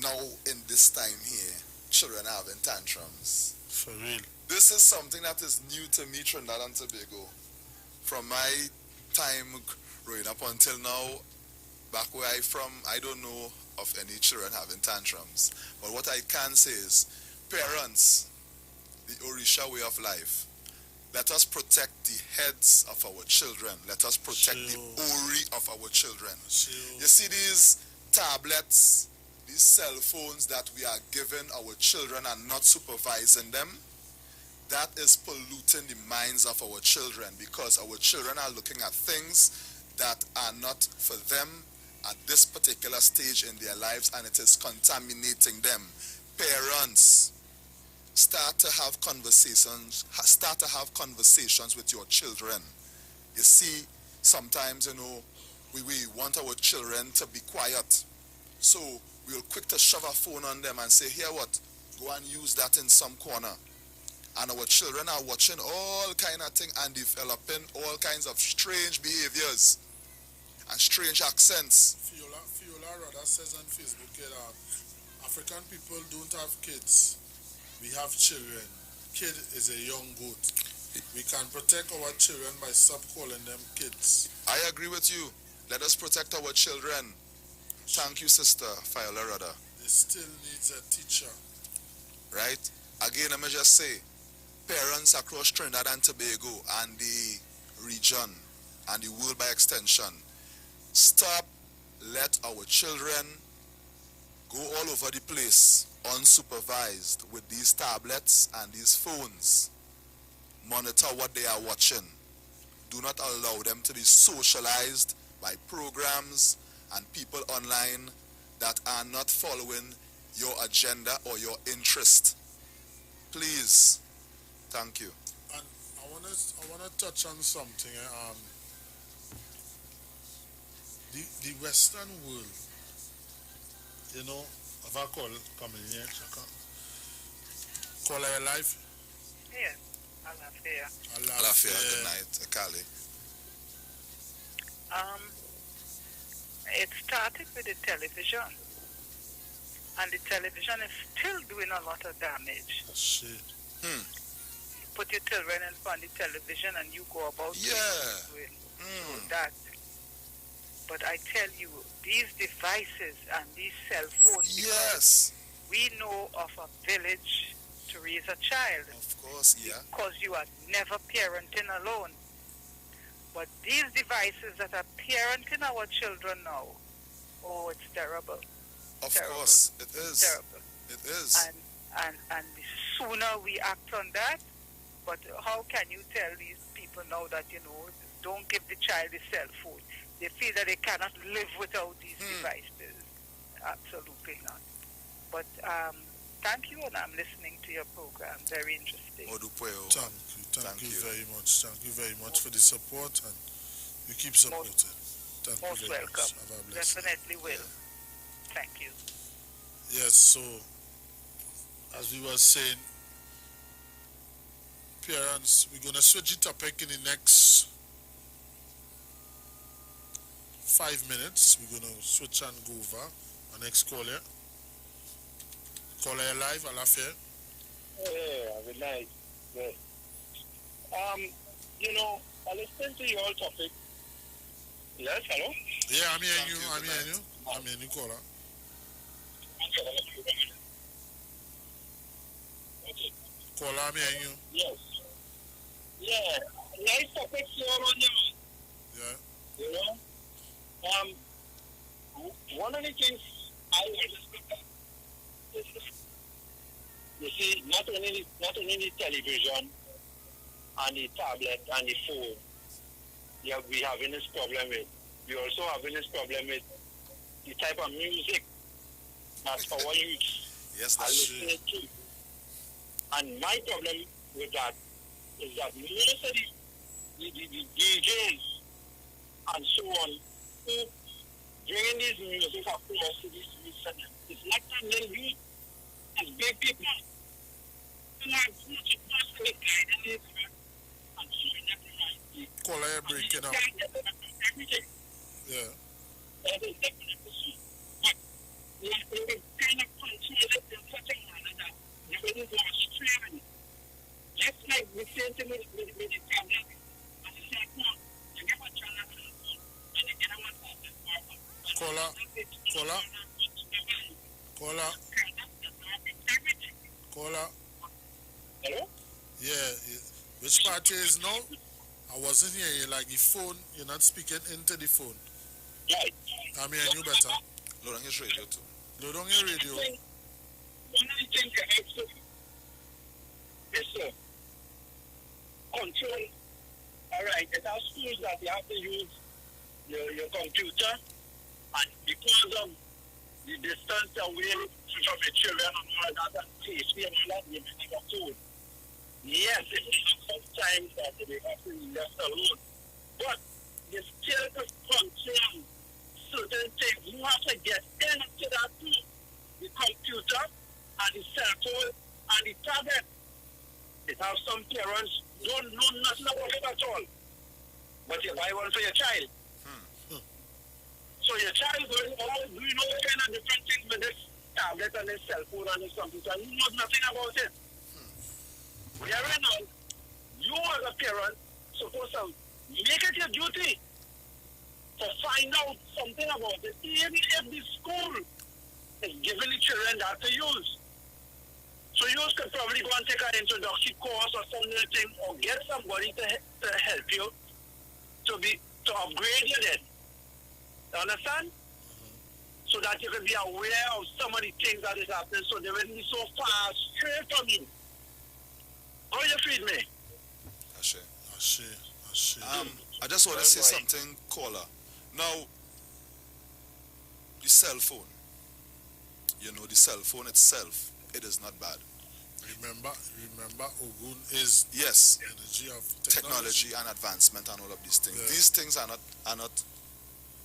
now in this time here, children are having tantrums. for real. This is something that is new to me, Trinidad and Tobago. From my time growing up until now, back where I'm from, I don't know of any children having tantrums. But what I can say is, parents, the Orisha way of life, let us protect the heads of our children. Let us protect the Ori of our children. You see these tablets, these cell phones that we are giving our children and not supervising them, that is polluting the minds of our children, because our children are looking at things that are not for them at this particular stage in their lives, and it is contaminating them. Parents, start to have conversations with your children. You see, sometimes, you know, we want our children to be quiet, so we'll quick to shove a phone on them and say, here what, go and use that in some corner. And our children are watching all kind of things and developing all kinds of strange behaviors and strange accents. Fiola Rada says on Facebook here that African people don't have kids. We have children. Kid is a young goat. We can protect our children by stop calling them kids. I agree with you. Let us protect our children. Thank you, Sister Fiola Rada. They still needs a teacher. Right? Again, let me just say, parents across Trinidad and Tobago and the region and the world by extension, stop, let our children go all over the place unsupervised with these tablets and these phones. Monitor what they are watching. Do not allow them to be socialized by programs and people online that are not following your agenda or your interest. Please. Thank you. And I wanna touch on something. The Western world, you know, if I call coming here, Shaka. Call her live. Yes, Alafia. Alafia, good night, Kali. It started with the television, and the television is still doing a lot of damage. Shit. Put your children in front of the television and you go about doing that. But I tell you, these devices and these cell phones, Yes. we know of a village to raise a child. Of course, yeah. Because you are never parenting alone. But these devices that are parenting our children now, oh, it's terrible. Of terrible. course, it is. Terrible. It is. And the sooner we act on that, but how can you tell these people now that, you know, don't give the child the cell phone? They feel that they cannot live without these devices. Absolutely not. But thank you, and I'm listening to your program. Very interesting. Thank you very much. Thank you very much for the support, and you keep supporting. Thank most you very welcome. much. Have a blessed Definitely will. Thank you. Yes, so as we were saying, parents, we're gonna switch the topic in the next 5 minutes. We're gonna switch and go over our next caller. Caller live, Alafia. Yeah, good night. Good. You know, I listened to your topic. Yes, hello? Yeah, I'm hearing you. I'm hearing you, caller. Okay. Caller, I'm hearing you. Yes. Yeah. Nice topic here on you. Yeah. You know? One of the things I always look at is, you see, not only the television and the tablet and the phone, we having this problem with. We also having this problem with the type of music that our youth Yes, are that's true. listening to. And my problem with that is that most of the DJs and so on who bringing these music across to these listeners, it's not that little youth, it's big people. Who are personally guiding this and showing them the right way. Caller, you're breaking up. Everything. Yeah. That is definitely so. But we kind of control it in such a manner that you wouldn't go astray. Just like the same thing with the tablet and the cell phone. You give a child a cell phone and you get a one tablet. Caller. Hello? Yeah. Which party is now? I wasn't hearing you. Like the phone, you're not speaking into the phone. Right. I'm hearing you better. Load on his radio too. Load on your radio. One of the things you have to do is control. All right, there are schools that you have to use your computer, and because of the distance away from the children and all that, and safety and all that, you may have a phone. Yes, it is sometimes that they have to be left alone, but you still have to control certain things. You have to get into that too. The computer and the cell phone and the tablet. It have some parents don't know nothing about it at all. But you buy one for your child. So your child going, do you know what kind of different things with this tablet and this cell phone and this computer? You know nothing about it. We are right now, you as a parent supposed to make it your duty to find out something about it, even if the school is giving the children that to use. So you could probably go and take an introductory course or something, or get somebody to help you to upgrade you then. You understand? So that you can be aware of some of the things that is happening, so they wouldn't be so far straight from you. How you feed me? Ashe. Ashe. I just want to say something, caller. Now, the cell phone. You know, the cell phone itself, it is not bad. Remember, Ogun is Yes, energy of technology and advancement and all of these things. Yeah. These things are not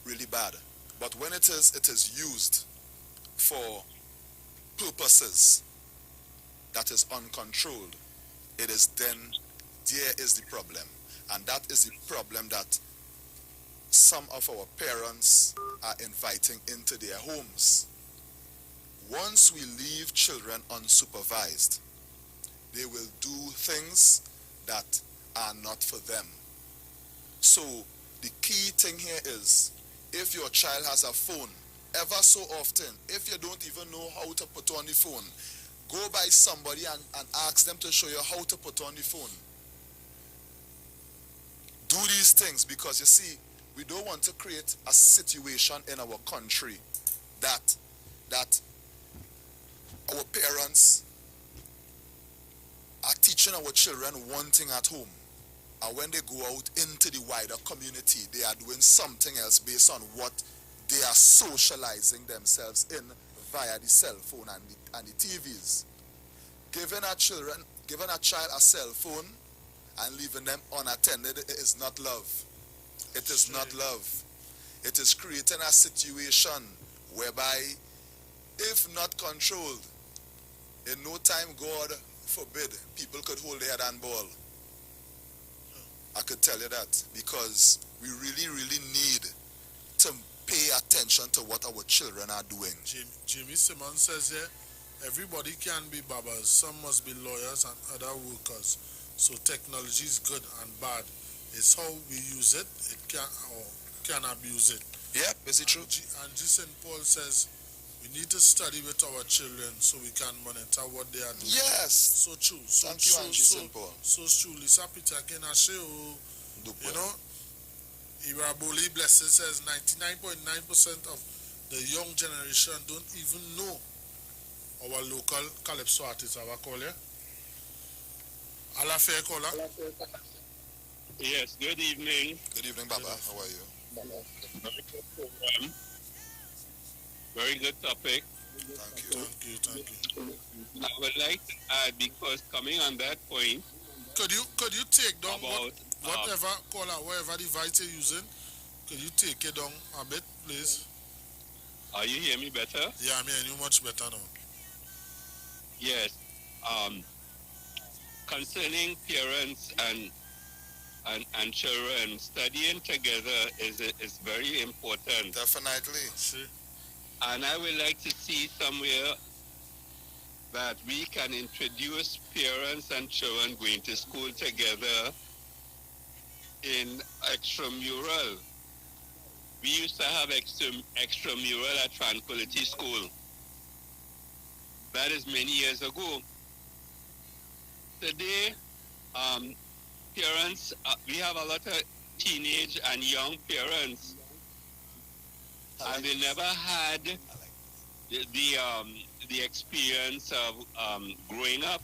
really bad. But when it is used for purposes that is uncontrolled, it is then there is the problem. And that is the problem that some of our parents are inviting into their homes. Once we leave children unsupervised, they will do things that are not for them. So the key thing here is, if your child has a phone, ever so often, if you don't even know how to put on the phone, go by somebody and ask them to show you how to put on the phone. Do these things, because you see, we don't want to create a situation in our country that our parents are teaching our children one thing at home, and when they go out into the wider community, they are doing something else based on what they are socializing themselves in via the cell phone and the TVs. giving a child a cell phone and leaving them unattended is not love. It is not love. It is creating a situation whereby, if not controlled, in no time, God forbid, people could hold their head and ball. I could tell you that, because we really, really need to pay attention to what our children are doing. Jimmy Simmons says here, everybody can be barbers, some must be lawyers and other workers. So technology is good and bad. It's how we use it, it can or can abuse it. Yeah, is it true? And G. St. Paul says we need to study with our children so we can monitor what they are doing. Yes. So true. So Thank you, G. St. Paul. So true. Lisa Peter Kenashe, you know, Iraboli Blessed says 99.9% of the young generation don't even know our local calypso artists. Have a call here? Alafe caller? Yes, good evening. Good evening, Baba. How are you? Very good program. Very good topic. Thank you. I would like to add, because coming on that point, Could you take down about whatever caller, whatever device you're using, could you take it down a bit, please? are you hear me better? Yeah, I'm hearing you much better now. Yes. Concerning parents and children, studying together is very important. Definitely. See? And I would like to see somewhere that we can introduce parents and children going to school together in extramural. We used to have extramural at Tranquility School. That is many years ago. Today, parents, we have a lot of teenage and young parents, and they never had the experience of growing up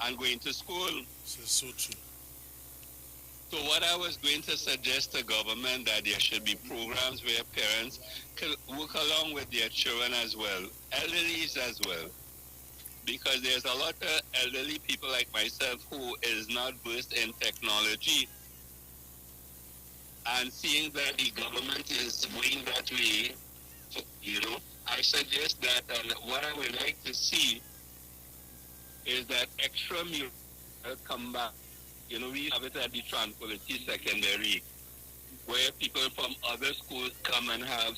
and going to school. This is so true. So what I was going to suggest to government, that there should be programs where parents can work along with their children as well, elderlies as well. Because there's a lot of elderly people like myself who is not versed in technology. And seeing that the government is going that way, you know, I suggest that, and what I would like to see is that extramural come back. You know, we have it at the Tranquility Secondary, where people from other schools come and have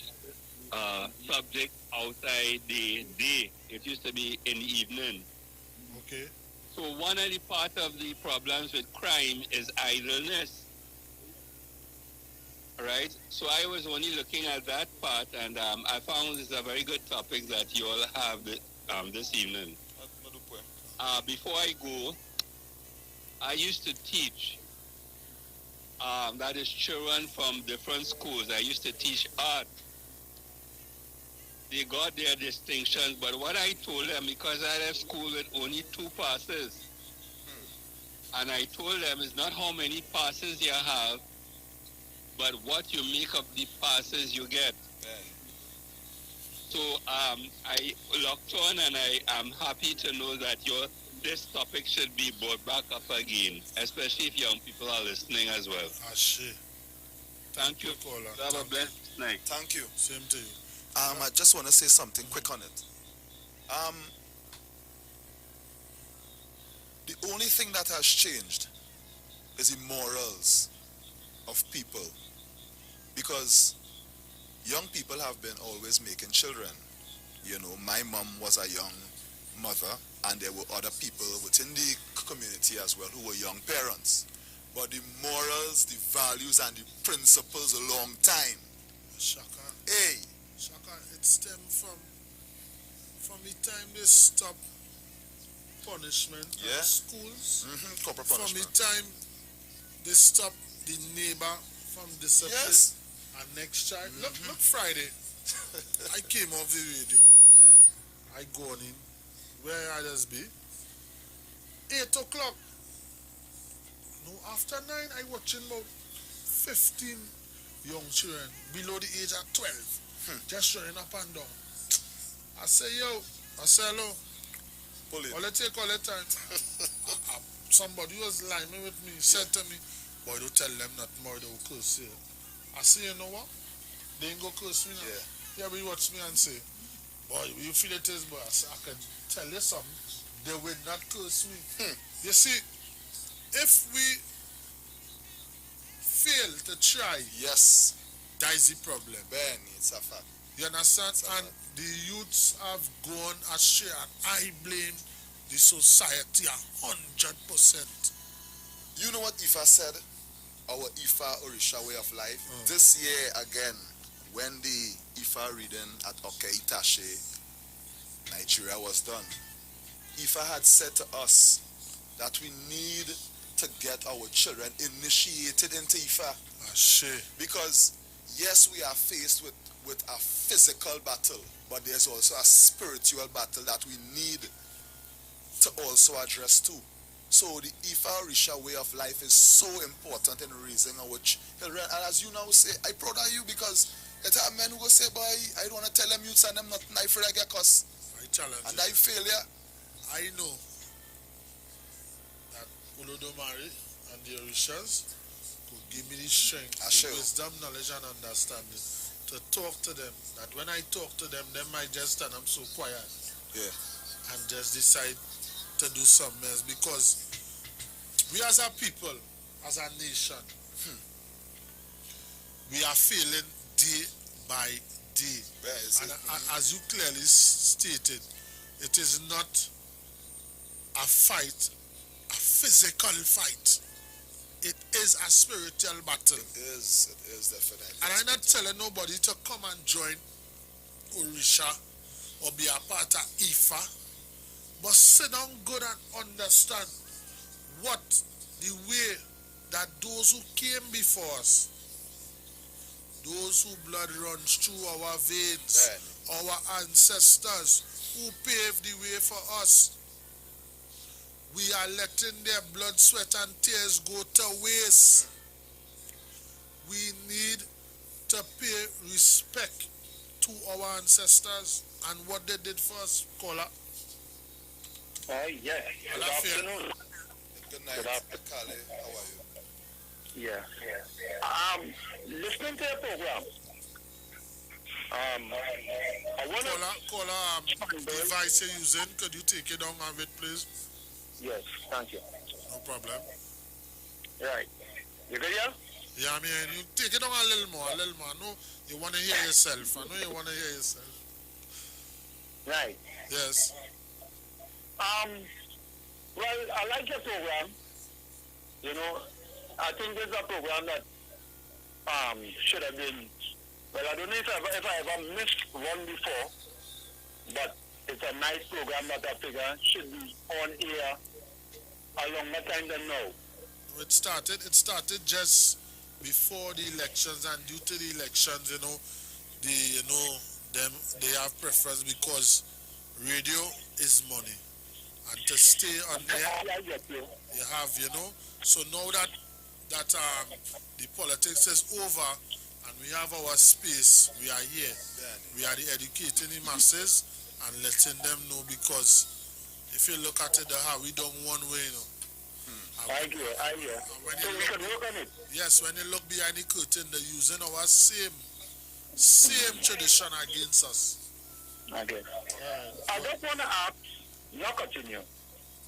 subjects outside the day. It used to be in the evening. Okay. So one of the part of the problems with crime is idleness. Right? So I was only looking at that part, and I found this a very good topic that you all have this evening. Before I go, I used to teach, that is children from different schools. I used to teach art. They got their distinctions, but what I told them, because I left school with only 2 passes, and I told them it's not how many passes you have, but what you make of the passes you get. So I looked on, and I am happy to know that this topic should be brought back up again, especially if young people are listening as well. Thank you, caller. Have a blessed night. Thank you. Same to you. I just want to say something quick on it. The only thing that has changed is the morals of people, because young people have been always making children. You know, my mom was a young mother, and there were other people within the community as well who were young parents. But the morals, the values, and the principles a long time. Shaka, Hey, it stems from the time they stop punishment in schools. Corporal From punishment. the time they stop the neighbor from discipline. Yes. And next child. Look Friday. I came off the radio. I gone in. Where I just be? 8 o'clock. No, after 9, I watching about 15 young children below the age of 12. Just running up and down. I say, yo. I say, hello. Pull it. All it take all the time. Somebody was lying with me, said to me, boy, don't tell them nothing more, they will curse you. I say, you know what? They ain't go curse me now. Yeah, but you watch me and say, boy, you feel it is, boy. I say, I can tell you something. They will not curse me. You see, if we fail to try, yes, that is the problem. Ben, it's a fact. You understand? And the youths have gone astray, and I blame the society 100%. You know what Ifa said? Our Ifa Orisha way of life. This year again, when the Ifa reading at Okeitashi, Nigeria was done, Ifa had said to us that we need to get our children initiated into Ifa. Because yes, we are faced with a physical battle, but there's also a spiritual battle that we need to also address too. So the Ifa Orisha way of life is so important in raising our children. And as you now say, I proud of you, because it's a men who go say, boy, I don't want to tell them youths and them not afraid I get cuss. I challenge and I failure. I know that Olodumare and the Orishas could give me the strength, the wisdom, knowledge and understanding to talk to them. That when I talk to them, they might just stand up so quiet and just decide to do something else. Because we as a people, as a nation, we are failing day by day. And as you clearly stated, it is not a fight, a physical fight. It is a spiritual battle. It is definitely. And I'm not telling nobody to come and join Orisha or be a part of Ifa, but sit down good and understand what the way that those who came before us, those who blood runs through our veins, our ancestors who paved the way for us, we are letting their blood, sweat and tears go to waste. We need to pay respect to our ancestors and what they did for us. Kola. Yes. Good afternoon. Good night, Kale. How are you? Yeah. Listening to your program, I want to... Kola, device you're using, could you take it down of it, please? Yes, thank you. No problem. Right. You good, yeah? Yeah, I mean, you take it down a little more. No, you want to hear yourself. I know you want to hear yourself. Right. Yes. Well, I like your program. You know, I think this is a program that should have been, well, I don't know if I ever missed one before, but it's a nice program that I figure should be on air a longer time than now. It started just before the elections, and due to the elections, they have preference because radio is money. And to stay on there, you have, So now that the politics is over and we have our space, we are here. We are educating the masses and letting them know, because if you look at it, how we don't one way, I hear. So we can work on it. Yes, when you look behind the curtain, they're using our same tradition against us. Okay. I just want to ask, not continue.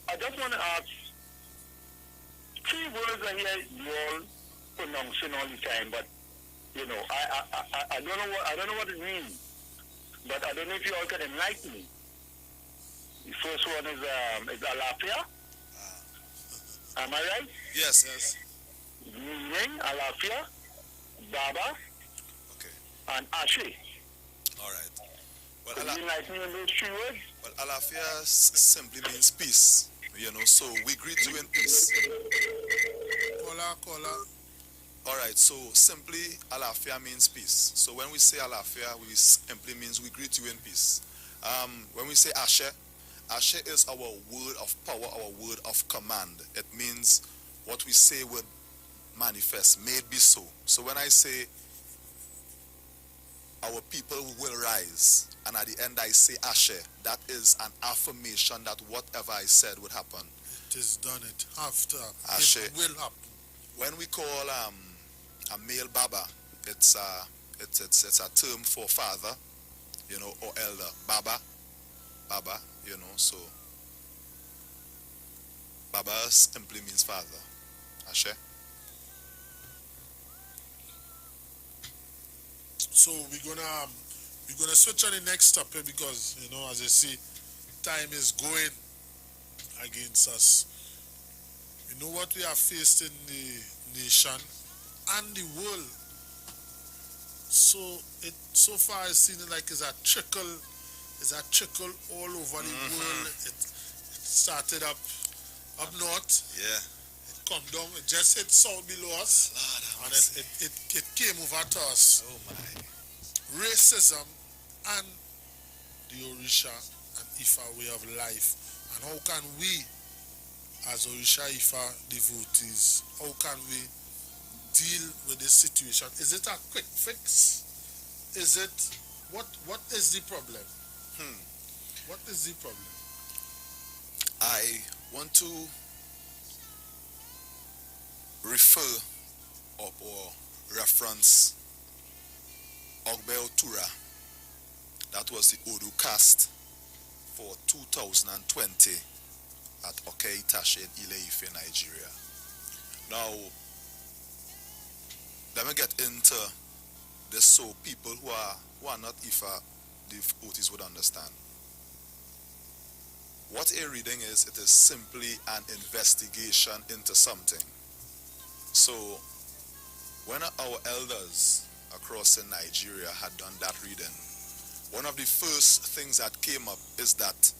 I just want to ask, 3 words I hear you all pronouncing all the time, but I don't know what it means. But I don't know if you all can enlighten me. The first one is Alafia. Am I right? Yes. Meaning Alafia, Baba, and Ashe. All right. Well, can you enlighten me on those 3 words? Well, Alafia simply means peace. So we greet you in peace. Kola. All right, so simply Alafia means peace. So when we say Alafia, we simply means we greet you in peace. When we say Ashe is our word of power, our word of command. It means what we say will manifest, may it be so. So when I say our people will rise. And at the end I say Ashe. That is an affirmation that whatever I said would happen. It is done. It have to. Ashe. It will happen. When we call a male Baba, it's a term for father, you know, or elder. Baba, you know, so Baba simply means father. Ashe. So we're gonna switch on the next topic because, you know, as I see, time is going against us. You know what we have faced in the nation and the world. So far it seems like it's a trickle all over the world. It started up north. Yeah. It come down. It just hit south below us, and it came over to us. Oh my. Racism and the Orisha and Ifa way of life. And how can we, as Orisha Ifa devotees, how can we deal with this situation? Is it a quick fix? Is it what is the problem? What is the problem? I want to refer or reference Ogbe Otura. That was the Odu cast for 2020 at Okei Tashe in Ile-Ife, Nigeria. Now, let me get into this so people who are not Ifa devotees would understand. What a reading is, it is simply an investigation into something. So, when our elders across in Nigeria had done that reading, one of the first things that came up is that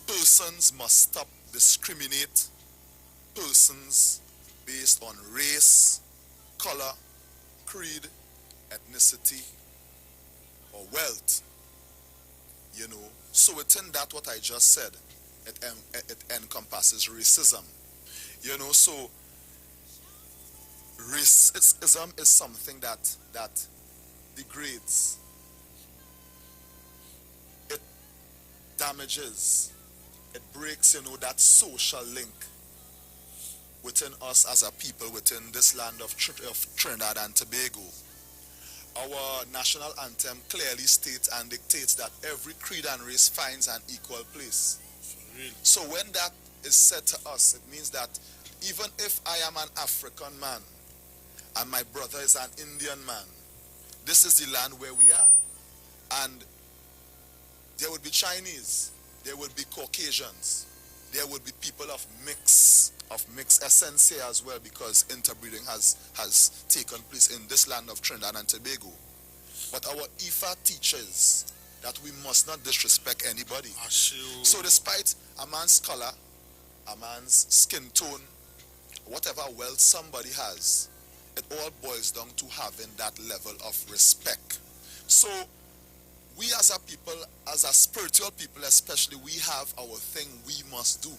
persons must stop discriminate persons based on race, color, creed, ethnicity, or wealth. You know, so within that what I just said, it encompasses racism. You know, so racism is something that degrades, it damages, it breaks, you know, that social link within us as a people within this land of Trinidad and Tobago. Our national anthem clearly states and dictates that every creed and race finds an equal place. So when that is said to us, it means that even if I am an African man and my brother is an Indian man, this is the land where we are. And there would be Chinese, there would be Caucasians, there would be people of mixed essence here as well, because interbreeding has taken place in this land of Trinidad and Tobago. But our Ifa teaches that we must not disrespect anybody. So despite a man's color, a man's skin tone, whatever wealth somebody has, it all boils down to having that level of respect. So we as a people, as a spiritual people especially, we have our thing we must do.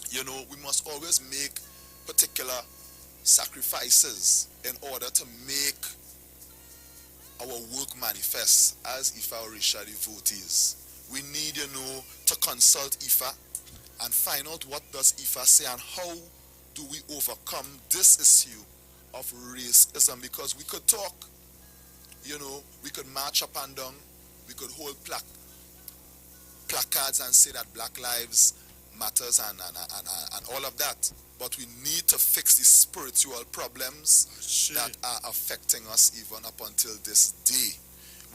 You know, we must always make particular sacrifices in order to make our work manifest as Ifa Orisha devotees. We need, you know, to consult Ifa and find out what does Ifa say and how do we overcome this issue of racism, because we could talk, you know, we could march up and down, we could hold placards and say that Black Lives Matters and all of that, but we need to fix the spiritual problems that are affecting us even up until this day.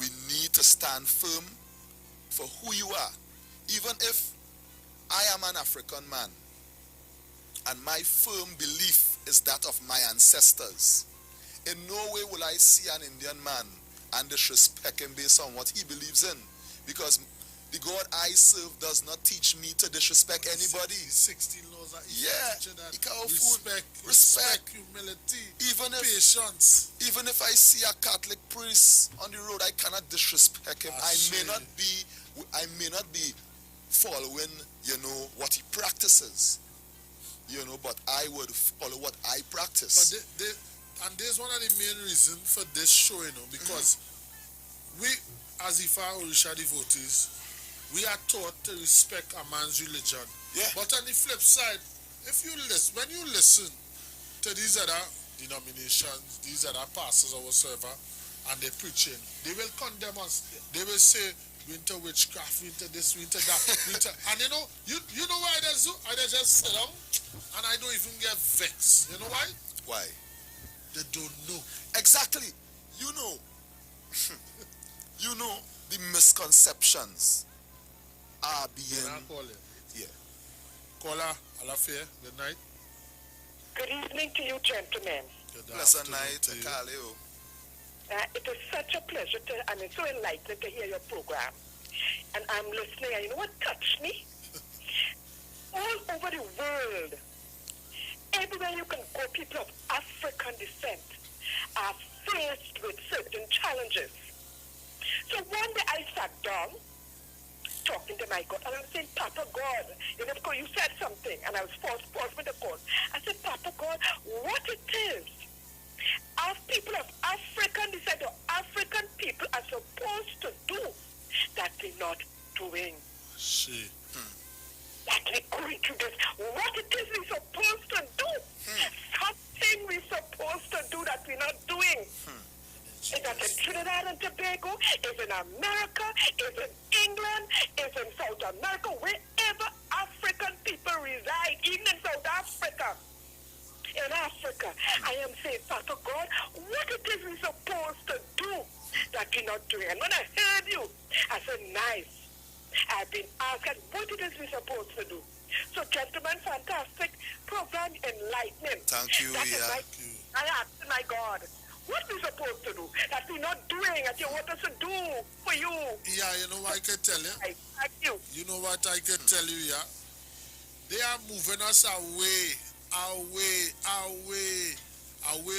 We need to stand firm for who you are. Even if I am an African man and my firm belief is that of my ancestors, in no way will I see an Indian man and disrespect him based on what he believes in, because the God I serve does not teach me to disrespect anybody. 16 laws that respect, humility, patience. Even if I see a Catholic priest on the road, I cannot disrespect him. I may not be following, you know, what he practices, you know, but I would follow what I practice. But and there's one of the main reasons for this show, you know, because we, as Ifa Orisha devotees, we are taught to respect a man's religion. Yeah. But on the flip side, if you listen, when you listen to these other denominations, these other pastors or whatsoever, and they're preaching, they will condemn us. They will say, we into witchcraft, we into this, we into that, we into... And you know why they do? I just sit down and I don't even get vexed. You know why? Why? They don't know. Exactly. You know, the misconceptions are being... Yeah. Caller, Alafia, good night. Good evening to you, gentlemen. Pleasant night, Kaleo. It is such a pleasure and it's so enlightening to hear your program. And I'm listening, and you know what touched me? All over the world, everywhere you can go, people of African descent are faced with certain challenges. So one day I sat down, talking to my God, and I was saying, Papa God, you said something, and I was forced with the call. I said, Papa God, what it is our people of African descent or African people are supposed to do that they're not doing. See. That we're going through this. What it is we're supposed to do. Something we're supposed to do that we're not doing. Is that in Trinidad and Tobago? Is in America? Is in England? Is in South America? Wherever African people reside, even in South Africa. In Africa, I am saying, Papa God, what it is we're supposed to do that we're not doing. And when I heard you, I said, nice. I've been asking what it is we're supposed to do. So, gentlemen, fantastic program, enlightening. Thank you, I asked my God, what we supposed to do that we're not doing that you want us to do for you. Yeah, you know what I can tell you? Thank you. You know what I can tell you, yeah? They are moving us away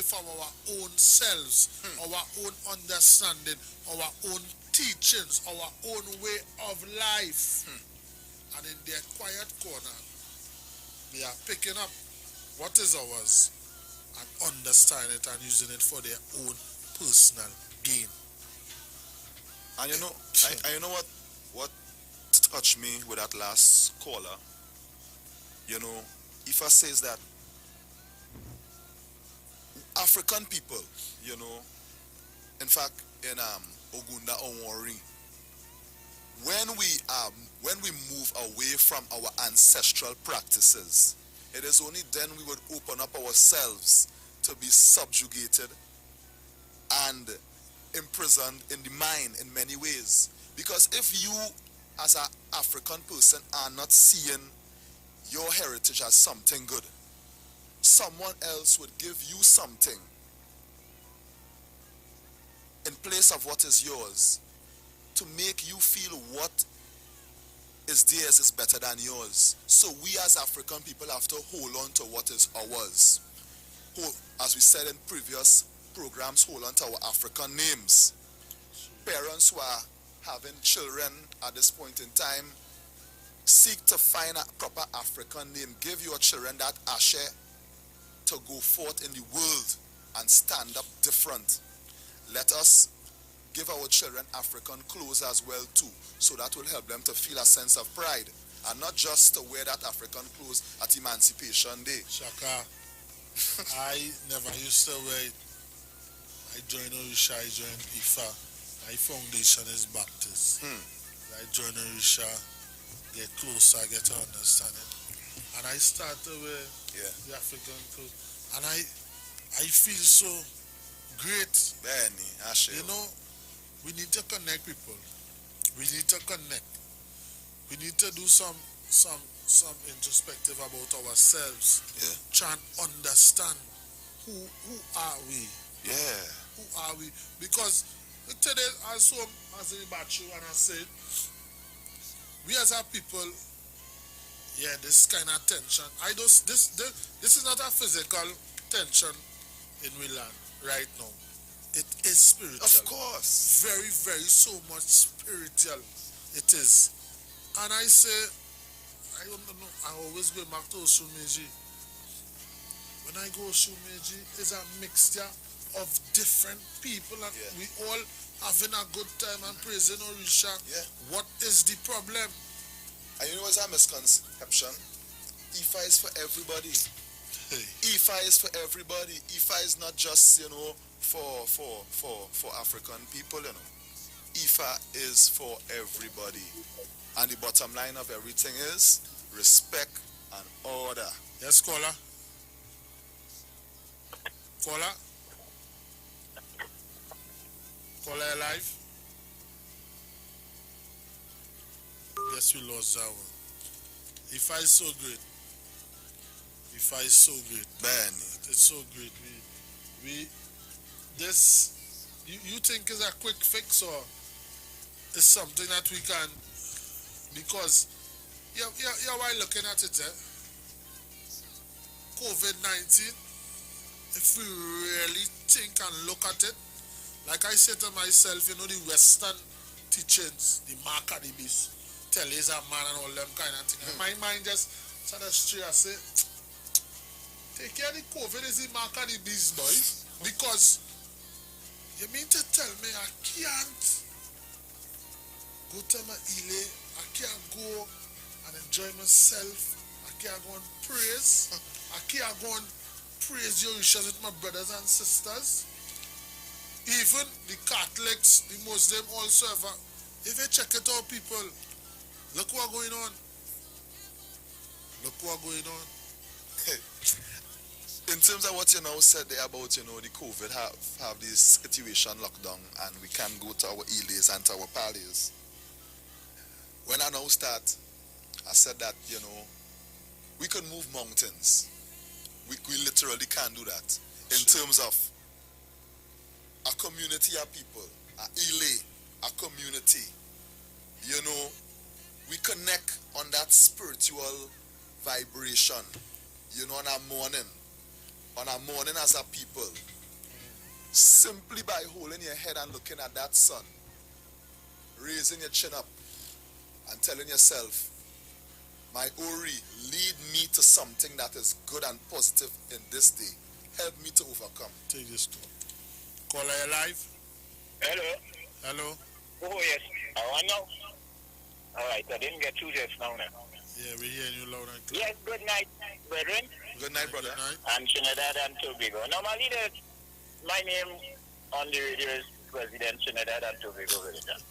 from our own selves, our own understanding, our own teachings, our own way of life. And in their quiet corner, they are picking up what is ours and understanding it and using it for their own personal gain. And you know, you know what touched me with that last caller? You know, Ifa says that African people, you know, in fact, in Ogunda Onwari, when we move away from our ancestral practices, it is only then we would open up ourselves to be subjugated and imprisoned in the mind in many ways. Because if you, as an African person, are not seeing your heritage as something good, someone else would give you something in place of what is yours to make you feel what is theirs is better than yours. So we as African people have to hold on to what is ours. As we said in previous programs, hold on to our African names. Parents who are having children at this point in time, seek to find a proper African name. Give your children that ashe to go forth in the world and stand up different. Let us give our children African clothes as well too, so that will help them to feel a sense of pride, and not just to wear that African clothes at Emancipation Day. Shaka, I never used to wear it. I joined Orisha, I joined Ifa. My foundation is Baptist. I joined Orisha, get closer, get to understand it. And I start to wear the African clothes. And I feel so great. You know, we need to connect people. We need to connect. We need to do some introspective about ourselves. Try and understand who are we. Who are we? Because today, as in Bachu, and I said, we as a people, this kind of tension. This is not a physical tension in we land right now. It is spiritual. Of course. Very, very so much spiritual. It is. And I say, I don't know, I always go back to Osumeji. When I go Osumeji, it's a mixture of different people, and we all having a good time and praising Orisha. Yeah. What is the problem? And you know what's a misconception? IFA is for everybody. Hey. IFA is for everybody. IFA is not just, you know, for African people, you know. IFA is for everybody. And the bottom line of everything is respect and order. Yes, caller. Caller? Caller alive? Yes, we lost that one. IFA is so great. IFA is so great. Man. It's so great. We this you think is a quick fix or is something that we can, because while looking at it, COVID-19, if we really think and look at it, like I said to myself, you know, the Western teachings, the mark of the beast, tell is a man and all them kind of things. My mind just sort of straight, I say, take care of the COVID is the mark of the beast, boy. Because you mean to tell me I can't go to my Ile, I can't go and enjoy myself, I can't go and praise, I can't go and praise your Orisha with my brothers and sisters. Even the Catholics, the Muslim also ever. If you check it out, people, look what's going on. Look what's going on. In terms of what you now said there about, you know, the COVID have this situation locked down and we can go to our Iles and to our Pales. When I now start, I said that, you know, we can move mountains. We literally can do that. In terms of a community of people, a Ile, a community, you know, we connect on that spiritual vibration, you know, on a morning as a people, simply by holding your head and looking at that sun, raising your chin up and telling yourself, my Ori, lead me to something that is good and positive in this day. Help me to overcome. Take this call. Caller, you live? Hello. Hello? Oh, yes. I want now. All right, I didn't get through just now. Yeah, we're hearing you loud and clear. Yes, good night, brethren. Good night, brother. Good night. I'm Trinidad and Tobago. Normally, my name on the radio is President Trinidad and Tobago. Good night,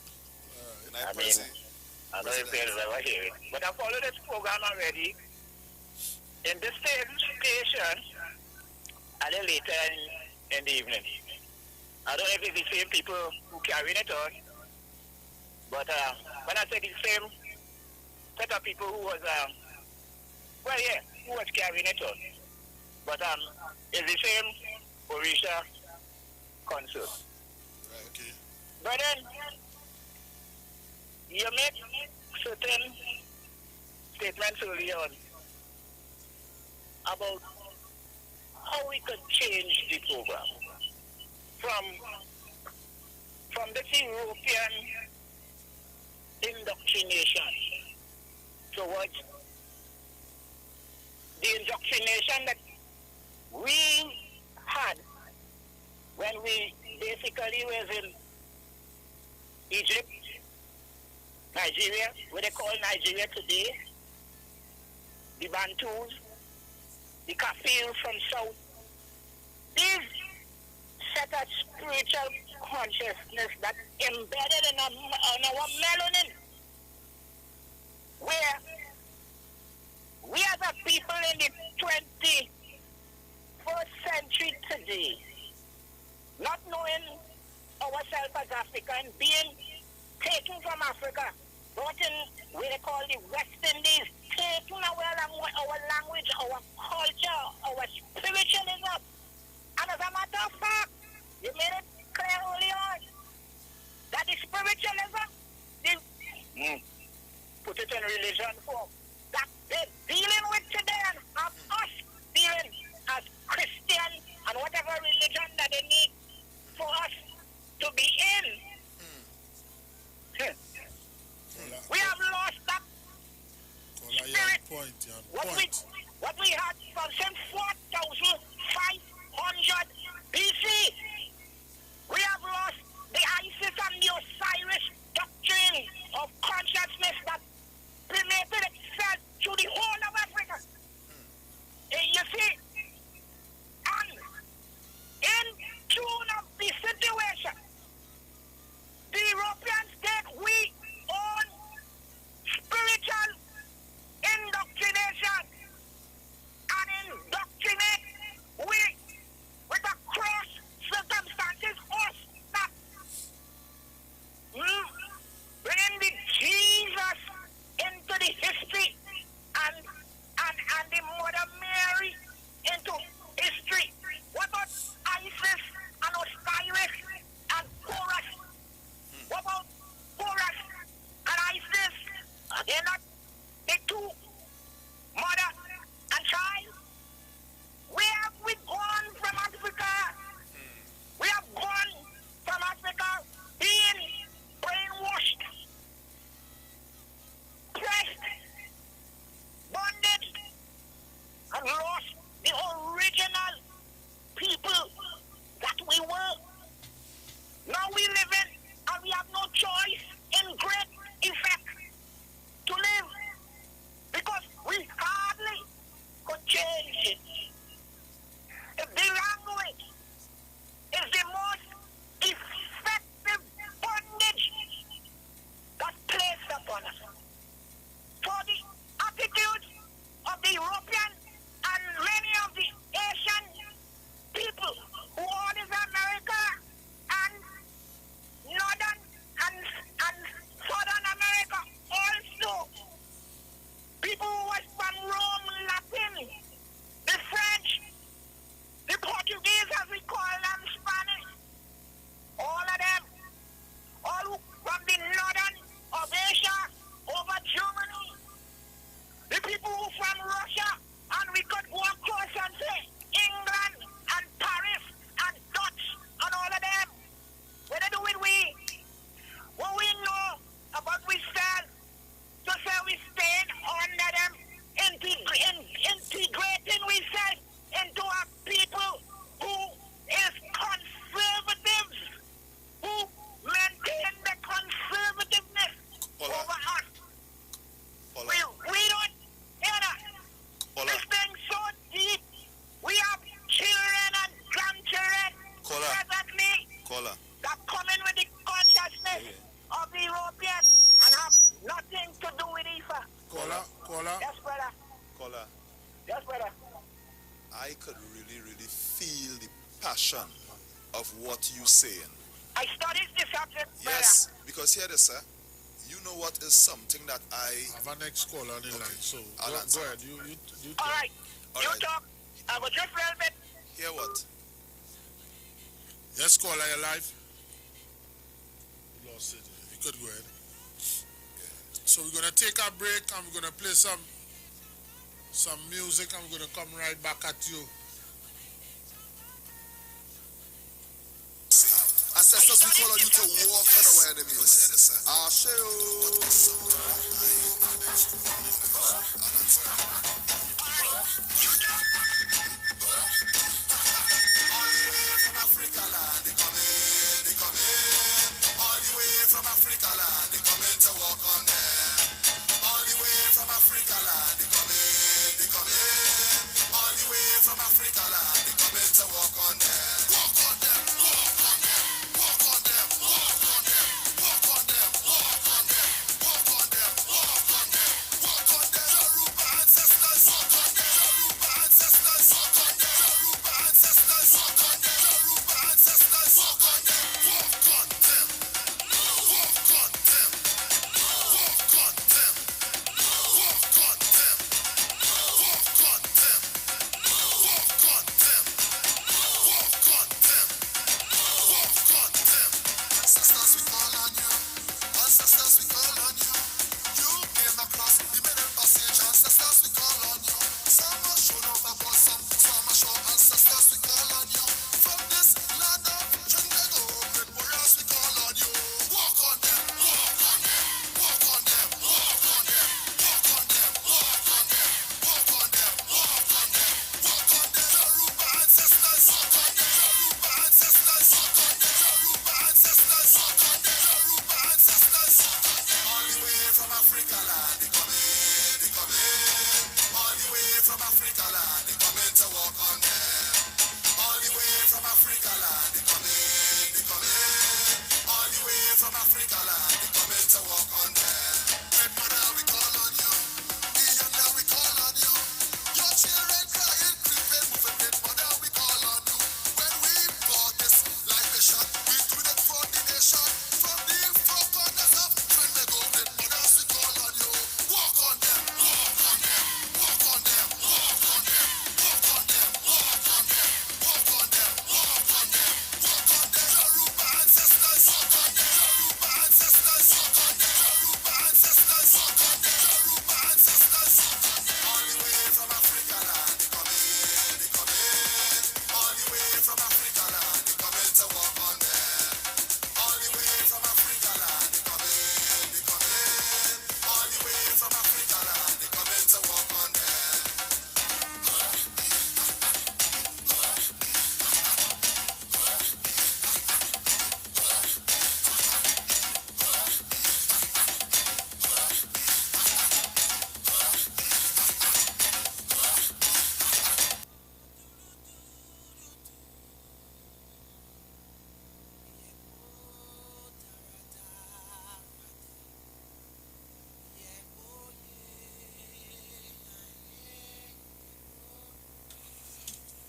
I mean, President. I know if there's ever hear it. But I follow this program already. In this same station, a little later in the evening. I don't know if it's the same people who carrying it on. But when I say the same set of people who was, who was carrying it on. But it's the same Orisha concert. Okay. But then, you make certain statements early on about how we could change the program from the European indoctrination towards the indoctrination that we had when we basically was in Egypt, Nigeria, what they call Nigeria today, the Bantus, the Kafir from South. These set of spiritual consciousness that embedded in our melanin, where we as a people in the 21st century today, not knowing ourselves as African, being taken from Africa, brought in what they call the West Indies, taking our language, our culture, our spiritualism. And as a matter of fact, you made it clear early on that the spiritualism, put it in religion form, that they're dealing with today and have us dealing as Christian and whatever religion that they need for us to be in. We have lost that spirit. What we had from since 4,500 BC. Caller. that come in with the consciousness of the European and have nothing to do with IFA. Caller. Yes, brother. Caller. Yes, brother. I could really, really feel the passion of what you saying. I studied the subject, brother. Yes, because here this, sir. You know what is something that I have a next caller on the line, so I'll go answer. ahead. You All right. You talk. I will just a little bit. Hear what? Yes, caller, you live? You lost it. You could go ahead. So we're gonna take a break and we're gonna play some music and we're gonna come right back at you. Ancestors, we call on you to walk on our enemies.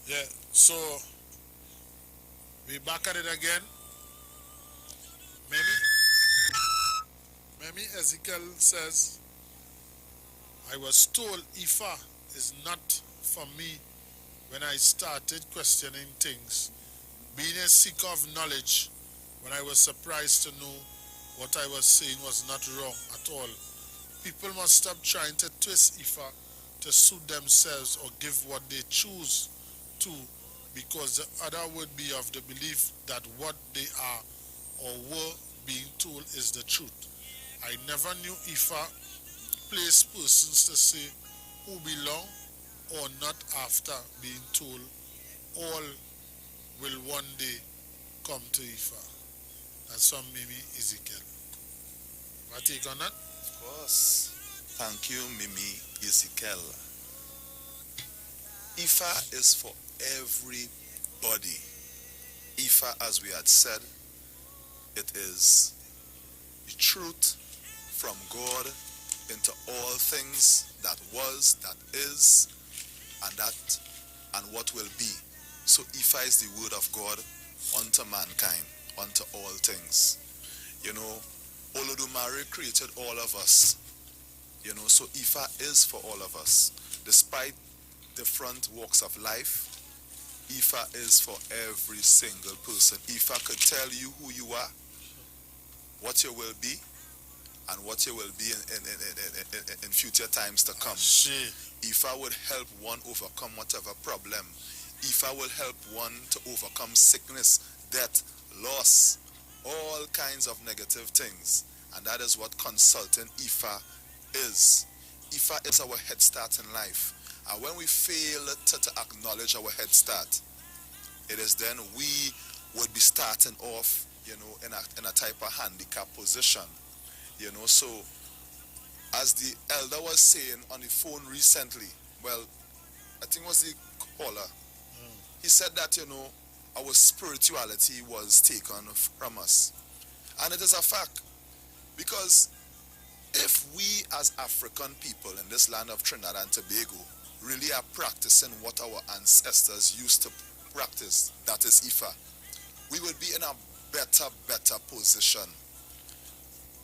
Yeah, so we back at it again. Memi Ezekiel says, I was told Ifa is not for me when I started questioning things. Being a seeker of knowledge, when I was surprised to know what I was saying was not wrong at all. People must stop trying to twist Ifa to suit themselves or give what they choose to, because the other would be of the belief that what they are or were being told is the truth. I never knew Ifa placed persons to say who belong or not after being told all will one day come to Ifa. That's from Mimi Ezekiel. What take on that? Of course. Thank you, Mimi Ezekiel. Ifa is for everybody. Ifa, as we had said, it is the truth from God into all things that was, that is, and what will be. So Ifa is the word of God unto mankind, unto all things. You know, Olodumare created all of us. You know, so Ifa is for all of us. Despite different walks of life, Ifa is for every single person. Ifa could tell you who you are, what you will be, and what you will be in future times to come. Ifa would help one overcome whatever problem. Ifa will help one to overcome sickness, death, loss, all kinds of negative things. And that is what consulting Ifa is. Ifa is our head start in life. And when we fail to acknowledge our head start, it is then we would be starting off, you know, in a type of handicap position. You know, so as the elder was saying on the phone recently, well, I think it was the caller, he said that, you know, our spirituality was taken from us. And it is a fact, because if we as African people in this land of Trinidad and Tobago really are practicing what our ancestors used to practice, that is Ifa, we would be in a better position.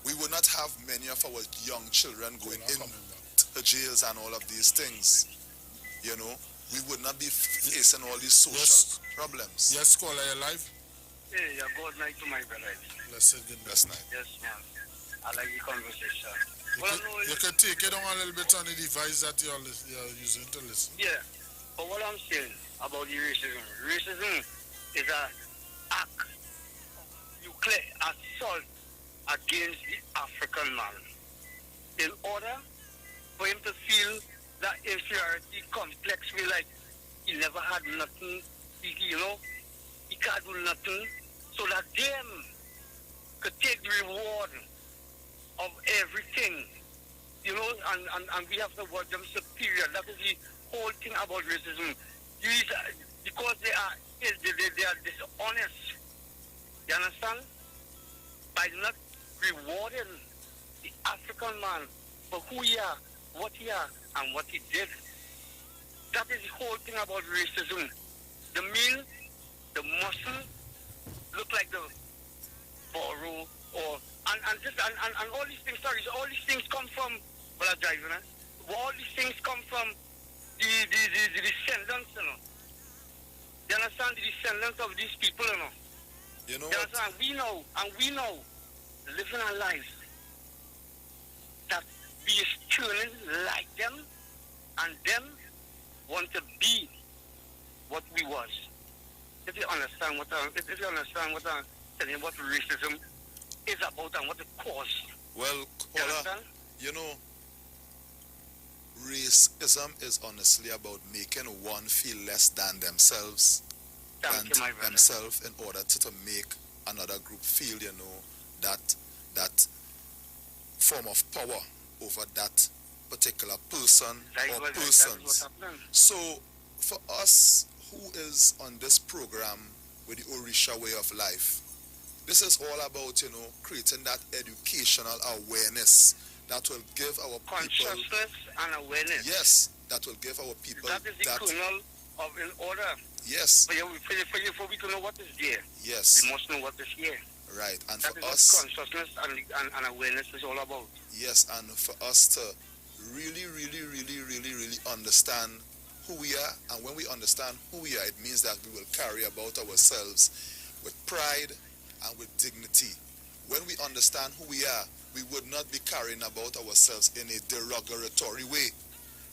We would not have many of our young children going into jails and all of these things. You know, we would not be facing all these social problems. Yes, caller, you live? Hey, good night to my brother. Blessed good night. Yes, man. I like the conversation. You can take it on a little bit on the device that you're using to listen. Yeah, but what I'm saying about the racism is an act, nuclear assault against the African man. In order for him to feel that inferiority complex, feel like he never had nothing, you know, he can't do nothing, so that them could take the reward of everything, you know, and we have to watch them superior. That is the whole thing about racism. Because they are dishonest. You understand? By not rewarding the African man for who he are, what he are, and what he did. That is the whole thing about racism. The meal, the muscle, look like the borrow or and all these things. Sorry, all these things come from driving. All these things come from the descendants, you know. You understand, the descendants of these people, you know. You know what? We know, living our lives, that we is turning like them, and them want to be what we was. If you understand what I'm telling you, what racism is about and what it caused. Well, caller, you know, racism is honestly about making one feel less than themselves, in order to make another group feel, you know, that form of power over that particular person or persons. So for us who is on this program with the Orisha way of life, this is all about, you know, creating that educational awareness that will give our consciousness people, and awareness. Yes, that will give our people that is the kernel of an order. Yes. For we to know what is there. Yes. We must know what is here. Right, and that for is us, what consciousness and awareness is all about. Yes, and for us to really understand who we are, and when we understand who we are, it means that we will carry about ourselves with pride and with dignity. When we understand who we are, we would not be carrying about ourselves in a derogatory way.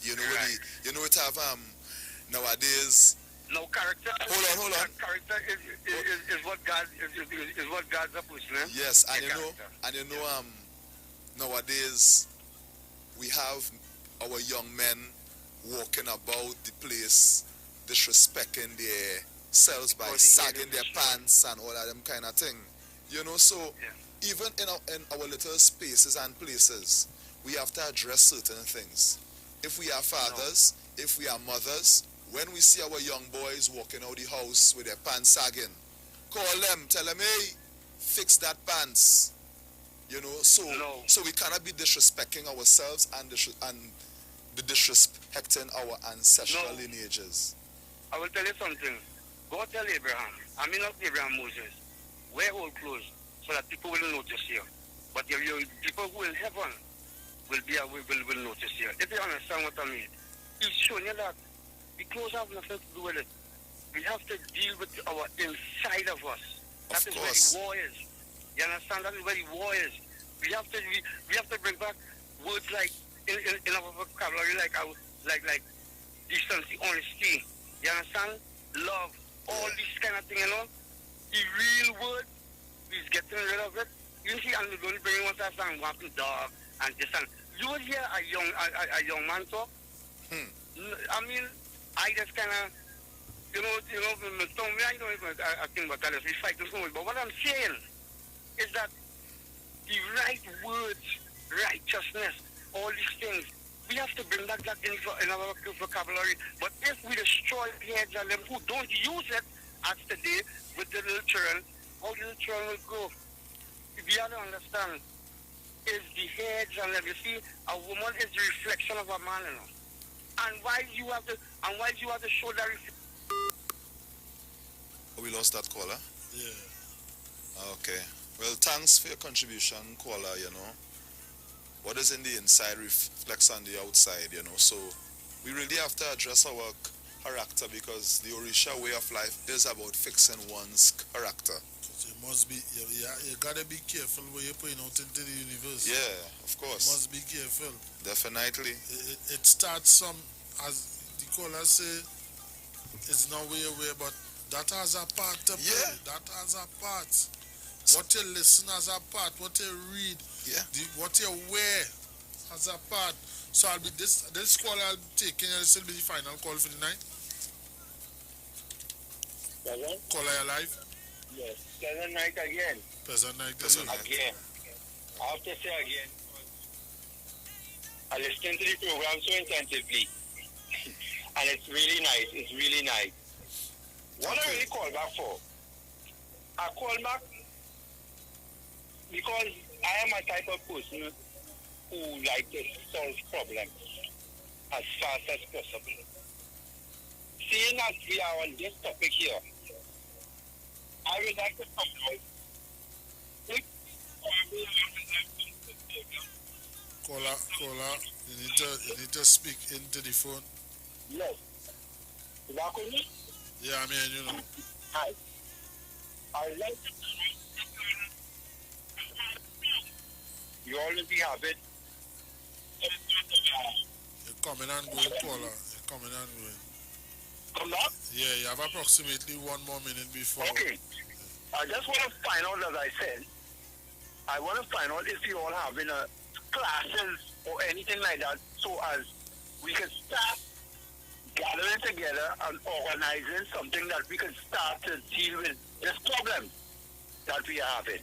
You know, right. You know, it have nowadays. No character. Hold on. Character is what God is what God's a person. Eh? Yes, and you know, nowadays we have our young men walking about the place disrespecting their selves by sagging their pants and all of them kind of thing. You know, so even in our little spaces and places, we have to address certain things. If we are fathers, if we are mothers, when we see our young boys walking out the house with their pants sagging, call them, tell them, hey, fix that pants. You know, so we cannot be disrespecting ourselves and the disrespecting our ancestral lineages. I will tell you something. Go tell Abraham, I mean not Abraham, Moses, wear old clothes so that people will notice you. But your people who in heaven will notice you. If you understand what I mean. He's showing you that the clothes have nothing to do with it. We have to deal with our inside of us. That is where the war is. You understand? That is where the war is. We have to bring back words like in our vocabulary like decency, honesty. You understand? Love, all these kind of things, you know. The real word is getting rid of it. You see, and we're going to bring one and walking dog and this and you would hear a young man talk. I mean, I just kind of, I think about that is we fight this moment. But what I'm saying is that the right words, righteousness, all these things, we have to bring that in our vocabulary. But if we destroy the heads of them who don't use it, as today with the little children, how the little children will grow. We have to understand, is the heads and them. You see, a woman is the reflection of a man, you know. And why you have to show that reflection? We lost that caller? Yeah. Okay. Well, thanks for your contribution, caller, you know. What is in the inside reflects on the outside, you know. So we really have to address our character because the Orisha way of life is about fixing one's character. You must be, you gotta be careful what you're putting out into the universe. Yeah, of course. You must be careful. Definitely. It starts as the caller say, it's not way away, but that has a part to play. That has a part. What you listen has a part. What you read, what you wear has a part. So I'll be this call I'll be taking. This will be the final call for the night. Caller, you live? Yes. Pleasant night again. Pleasant night again. I have to say again, I listen to the program so intensively. And it's really nice. It's really nice. What I really call back for? I call back because I am a type of person who like to solve problems as fast as possible. Seeing as we are on this topic here, I would like to come out. Caller, you need to speak into the phone. Yes. Is that cool? Yeah, I mean, you know. Hi. I like to you already have it. You're coming and going, caller. You're coming and going. Come back? Yeah, you have approximately 1 more minute before. Okay. I just want to find out, as I said, I want to find out if you all having classes or anything like that so as we can start gathering together and organizing something that we can start to deal with this problem that we are having.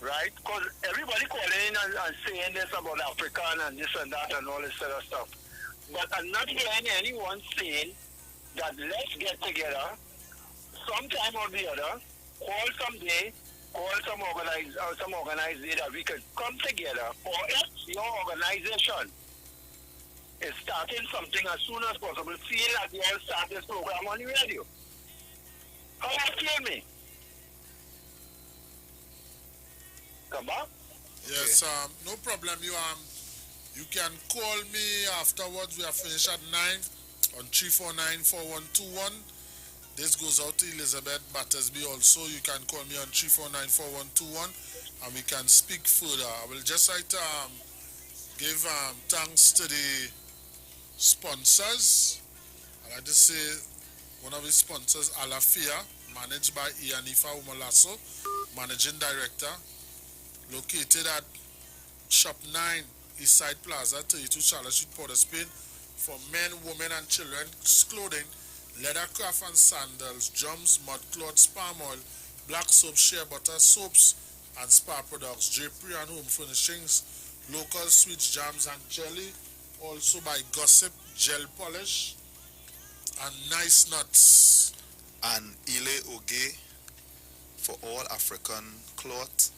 Right? Because everybody calling in and saying this about Africa and this and that and all this other stuff. But I'm not hearing anyone saying that let's get together sometime or the other, call someday, call some organized day that we could come together, or if your organization is starting something as soon as possible, feel that you all start this program on the radio. Come and tell me. Come back? Yes, no problem. You can call me afterwards. We are finished at 9 on 349-4121. This goes out to Elizabeth Battersby also. You can call me on 349-4121 and we can speak further. I will just like to give thanks to the sponsors. I'd like to say one of the sponsors, Alafia, managed by Ianifa Umalaso, Managing Director, located at Shop 9, Eastside Plaza, 32 Charlotte Street, Port of Spain, for men, women and children clothing, leathercraft and sandals, drums, mud cloths, palm oil, black soap, shea butter, soaps and spa products, drapery and home furnishings, local sweets, jams and jelly, also by Gossip, gel polish and nice nuts. and Ile Oge for all African cloth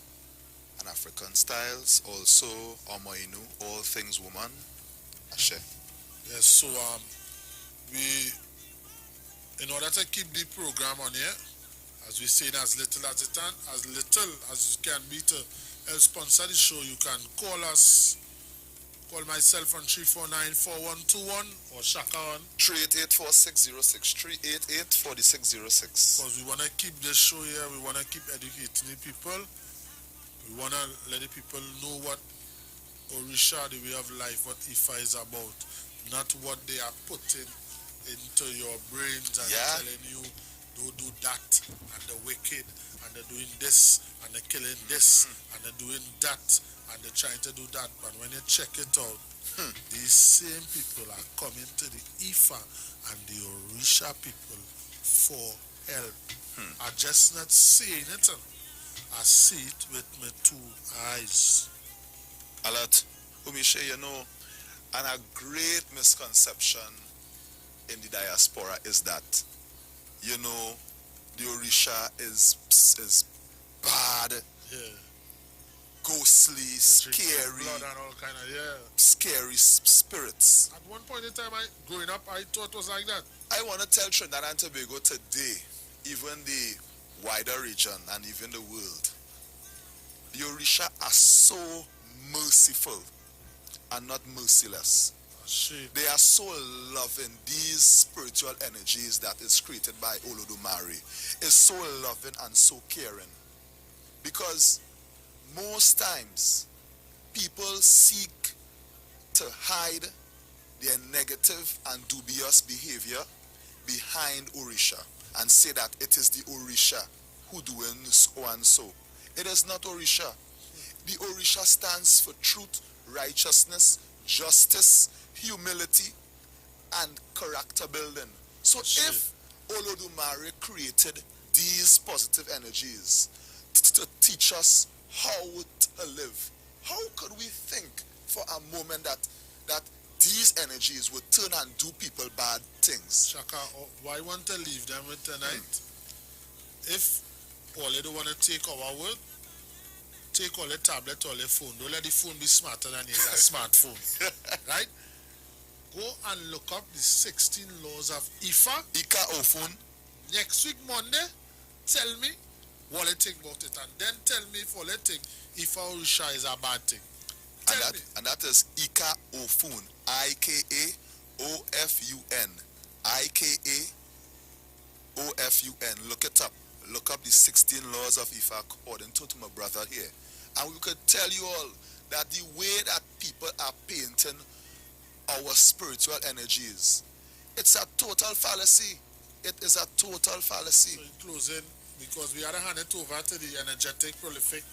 and African styles. Also, Omoinu, all things woman. Ashe. Yes, so we, in order to keep the program on here, as we say, as little as you can be to help sponsor the show, you can call us. Call myself on 349-4121 or Shaka on 388-4606, 388-4606. Because we want to keep this show here, we want to keep educating the people. We want to let the people know what Orisha, the way of life, what Ifa is about. Not what they are putting into your brains and telling you, don't do that, and they're wicked, and they're doing this, and they're killing this, and they're doing that, and they're trying to do that. But when you check it out, these same people are coming to the Ifa and the Orisha people for help. I'm just not saying it, I see it with my two eyes. A lot. Umishe, you know, and a great misconception in the diaspora is that, you know, the Orisha is bad, ghostly, scary, blood and all kind of, scary spirits. At one point in time, growing up, I thought it was like that. I want to tell Trinidad and Tobago today, even the wider region and even the world, the Orisha are so merciful and not merciless. They are so loving. These spiritual energies that is created by Olodumare is so loving and so caring. Because most times people seek to hide their negative and dubious behavior behind Orisha and say that it is the Orisha who doing so and so. It is not Orisha. The Orisha stands for truth, righteousness, justice, humility, and character building. So if Olodumare created these positive energies to teach us how to live, how could we think for a moment that these energies would turn and do people bad things? Shaka, why want to leave them with tonight? If Ole want to take our word, take all the tablet or the phone. Don't let the phone be smarter than you, a smartphone. Right? Go and look up the 16 laws of Ifa. Ika Ofun. Next week, Monday, tell me what you think about it. And then tell me if all you think Ifa Orisha is a bad thing. Tell me. And that is Ika Ofun. I-K-A-O-F-U-N. I-K-A-O-F-U-N. Look it up. Look up the 16 laws of Ifa according to my brother here. And we could tell you all that the way that people are painting our spiritual energies, it's a total fallacy. It is a total fallacy. So in closing, because we are hand it over to the energetic, prolific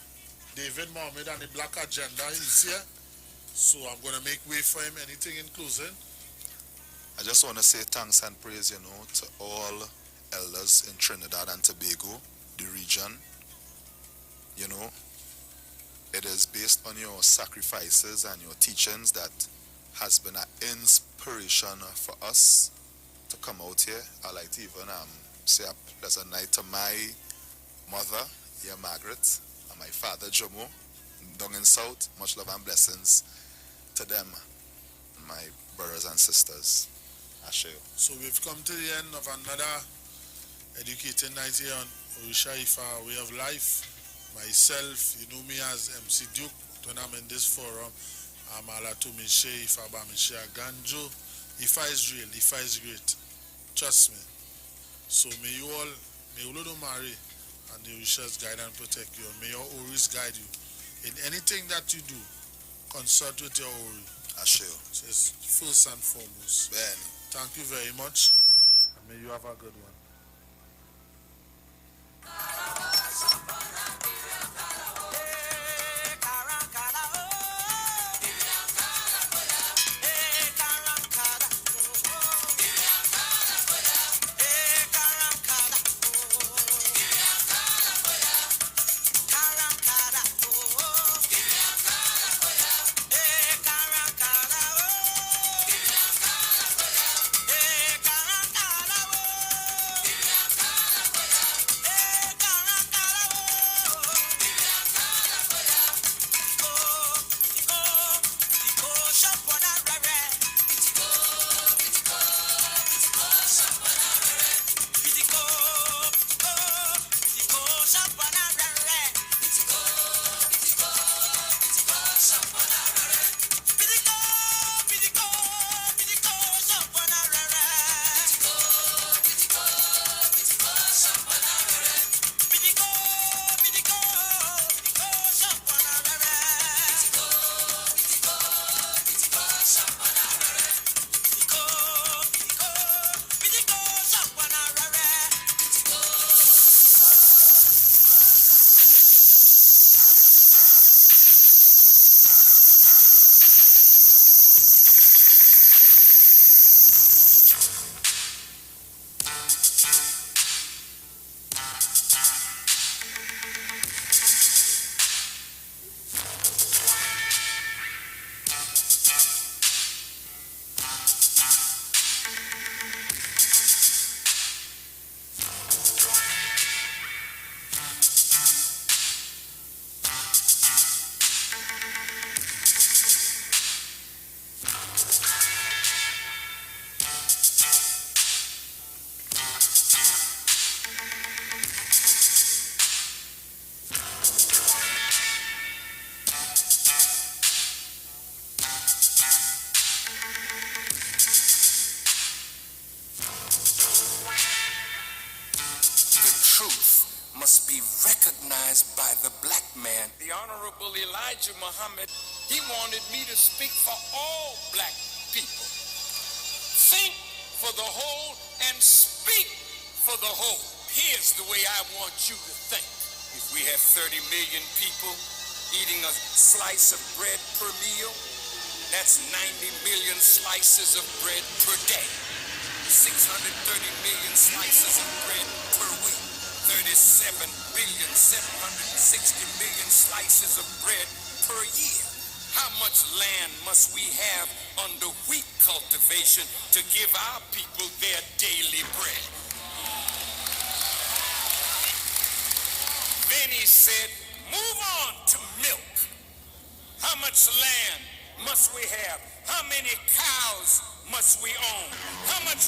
David Mohammed and the Black Agenda, he's here. So I'm going to make way for him. Anything in closing? I just want to say thanks and praise, you know, to all elders in Trinidad and Tobago, the region. You know, it is based on your sacrifices and your teachings that has been an inspiration for us to come out here. I like to even say a pleasant night to my mother, here Margaret, and my father Jomo, down in South. Much love and blessings to them, my brothers and sisters. Ashe. So we've come to the end of another educating night here on Orisha Ifa Way of Life. Myself, you know me as MC Duke. When I'm in this forum, I'm Alatu Mishe, Ifa Bamishe Ganjo. Ifa is real, Ifa is great. Trust me. So may you all, may Olodumare and the Orishas guide and protect you. And may your Oris guide you. In anything that you do, consult with your Ori. Ashe. So it's first and foremost. Ben. Thank you very much. And may you have a good one. recognized by the black man. The Honorable Elijah Muhammad, he wanted me to speak for all black people. Think for the whole and speak for the whole. Here's the way I want you to think. If we have 30 million people eating a slice of bread per meal, that's 90 million slices of bread per day. 630 million slices of bread per week. 37,760,000,000 slices of bread per year. How much land must we have under wheat cultivation to give our people their daily bread? Then he said, move on to milk. How much land must we have? How many cows must we own? How much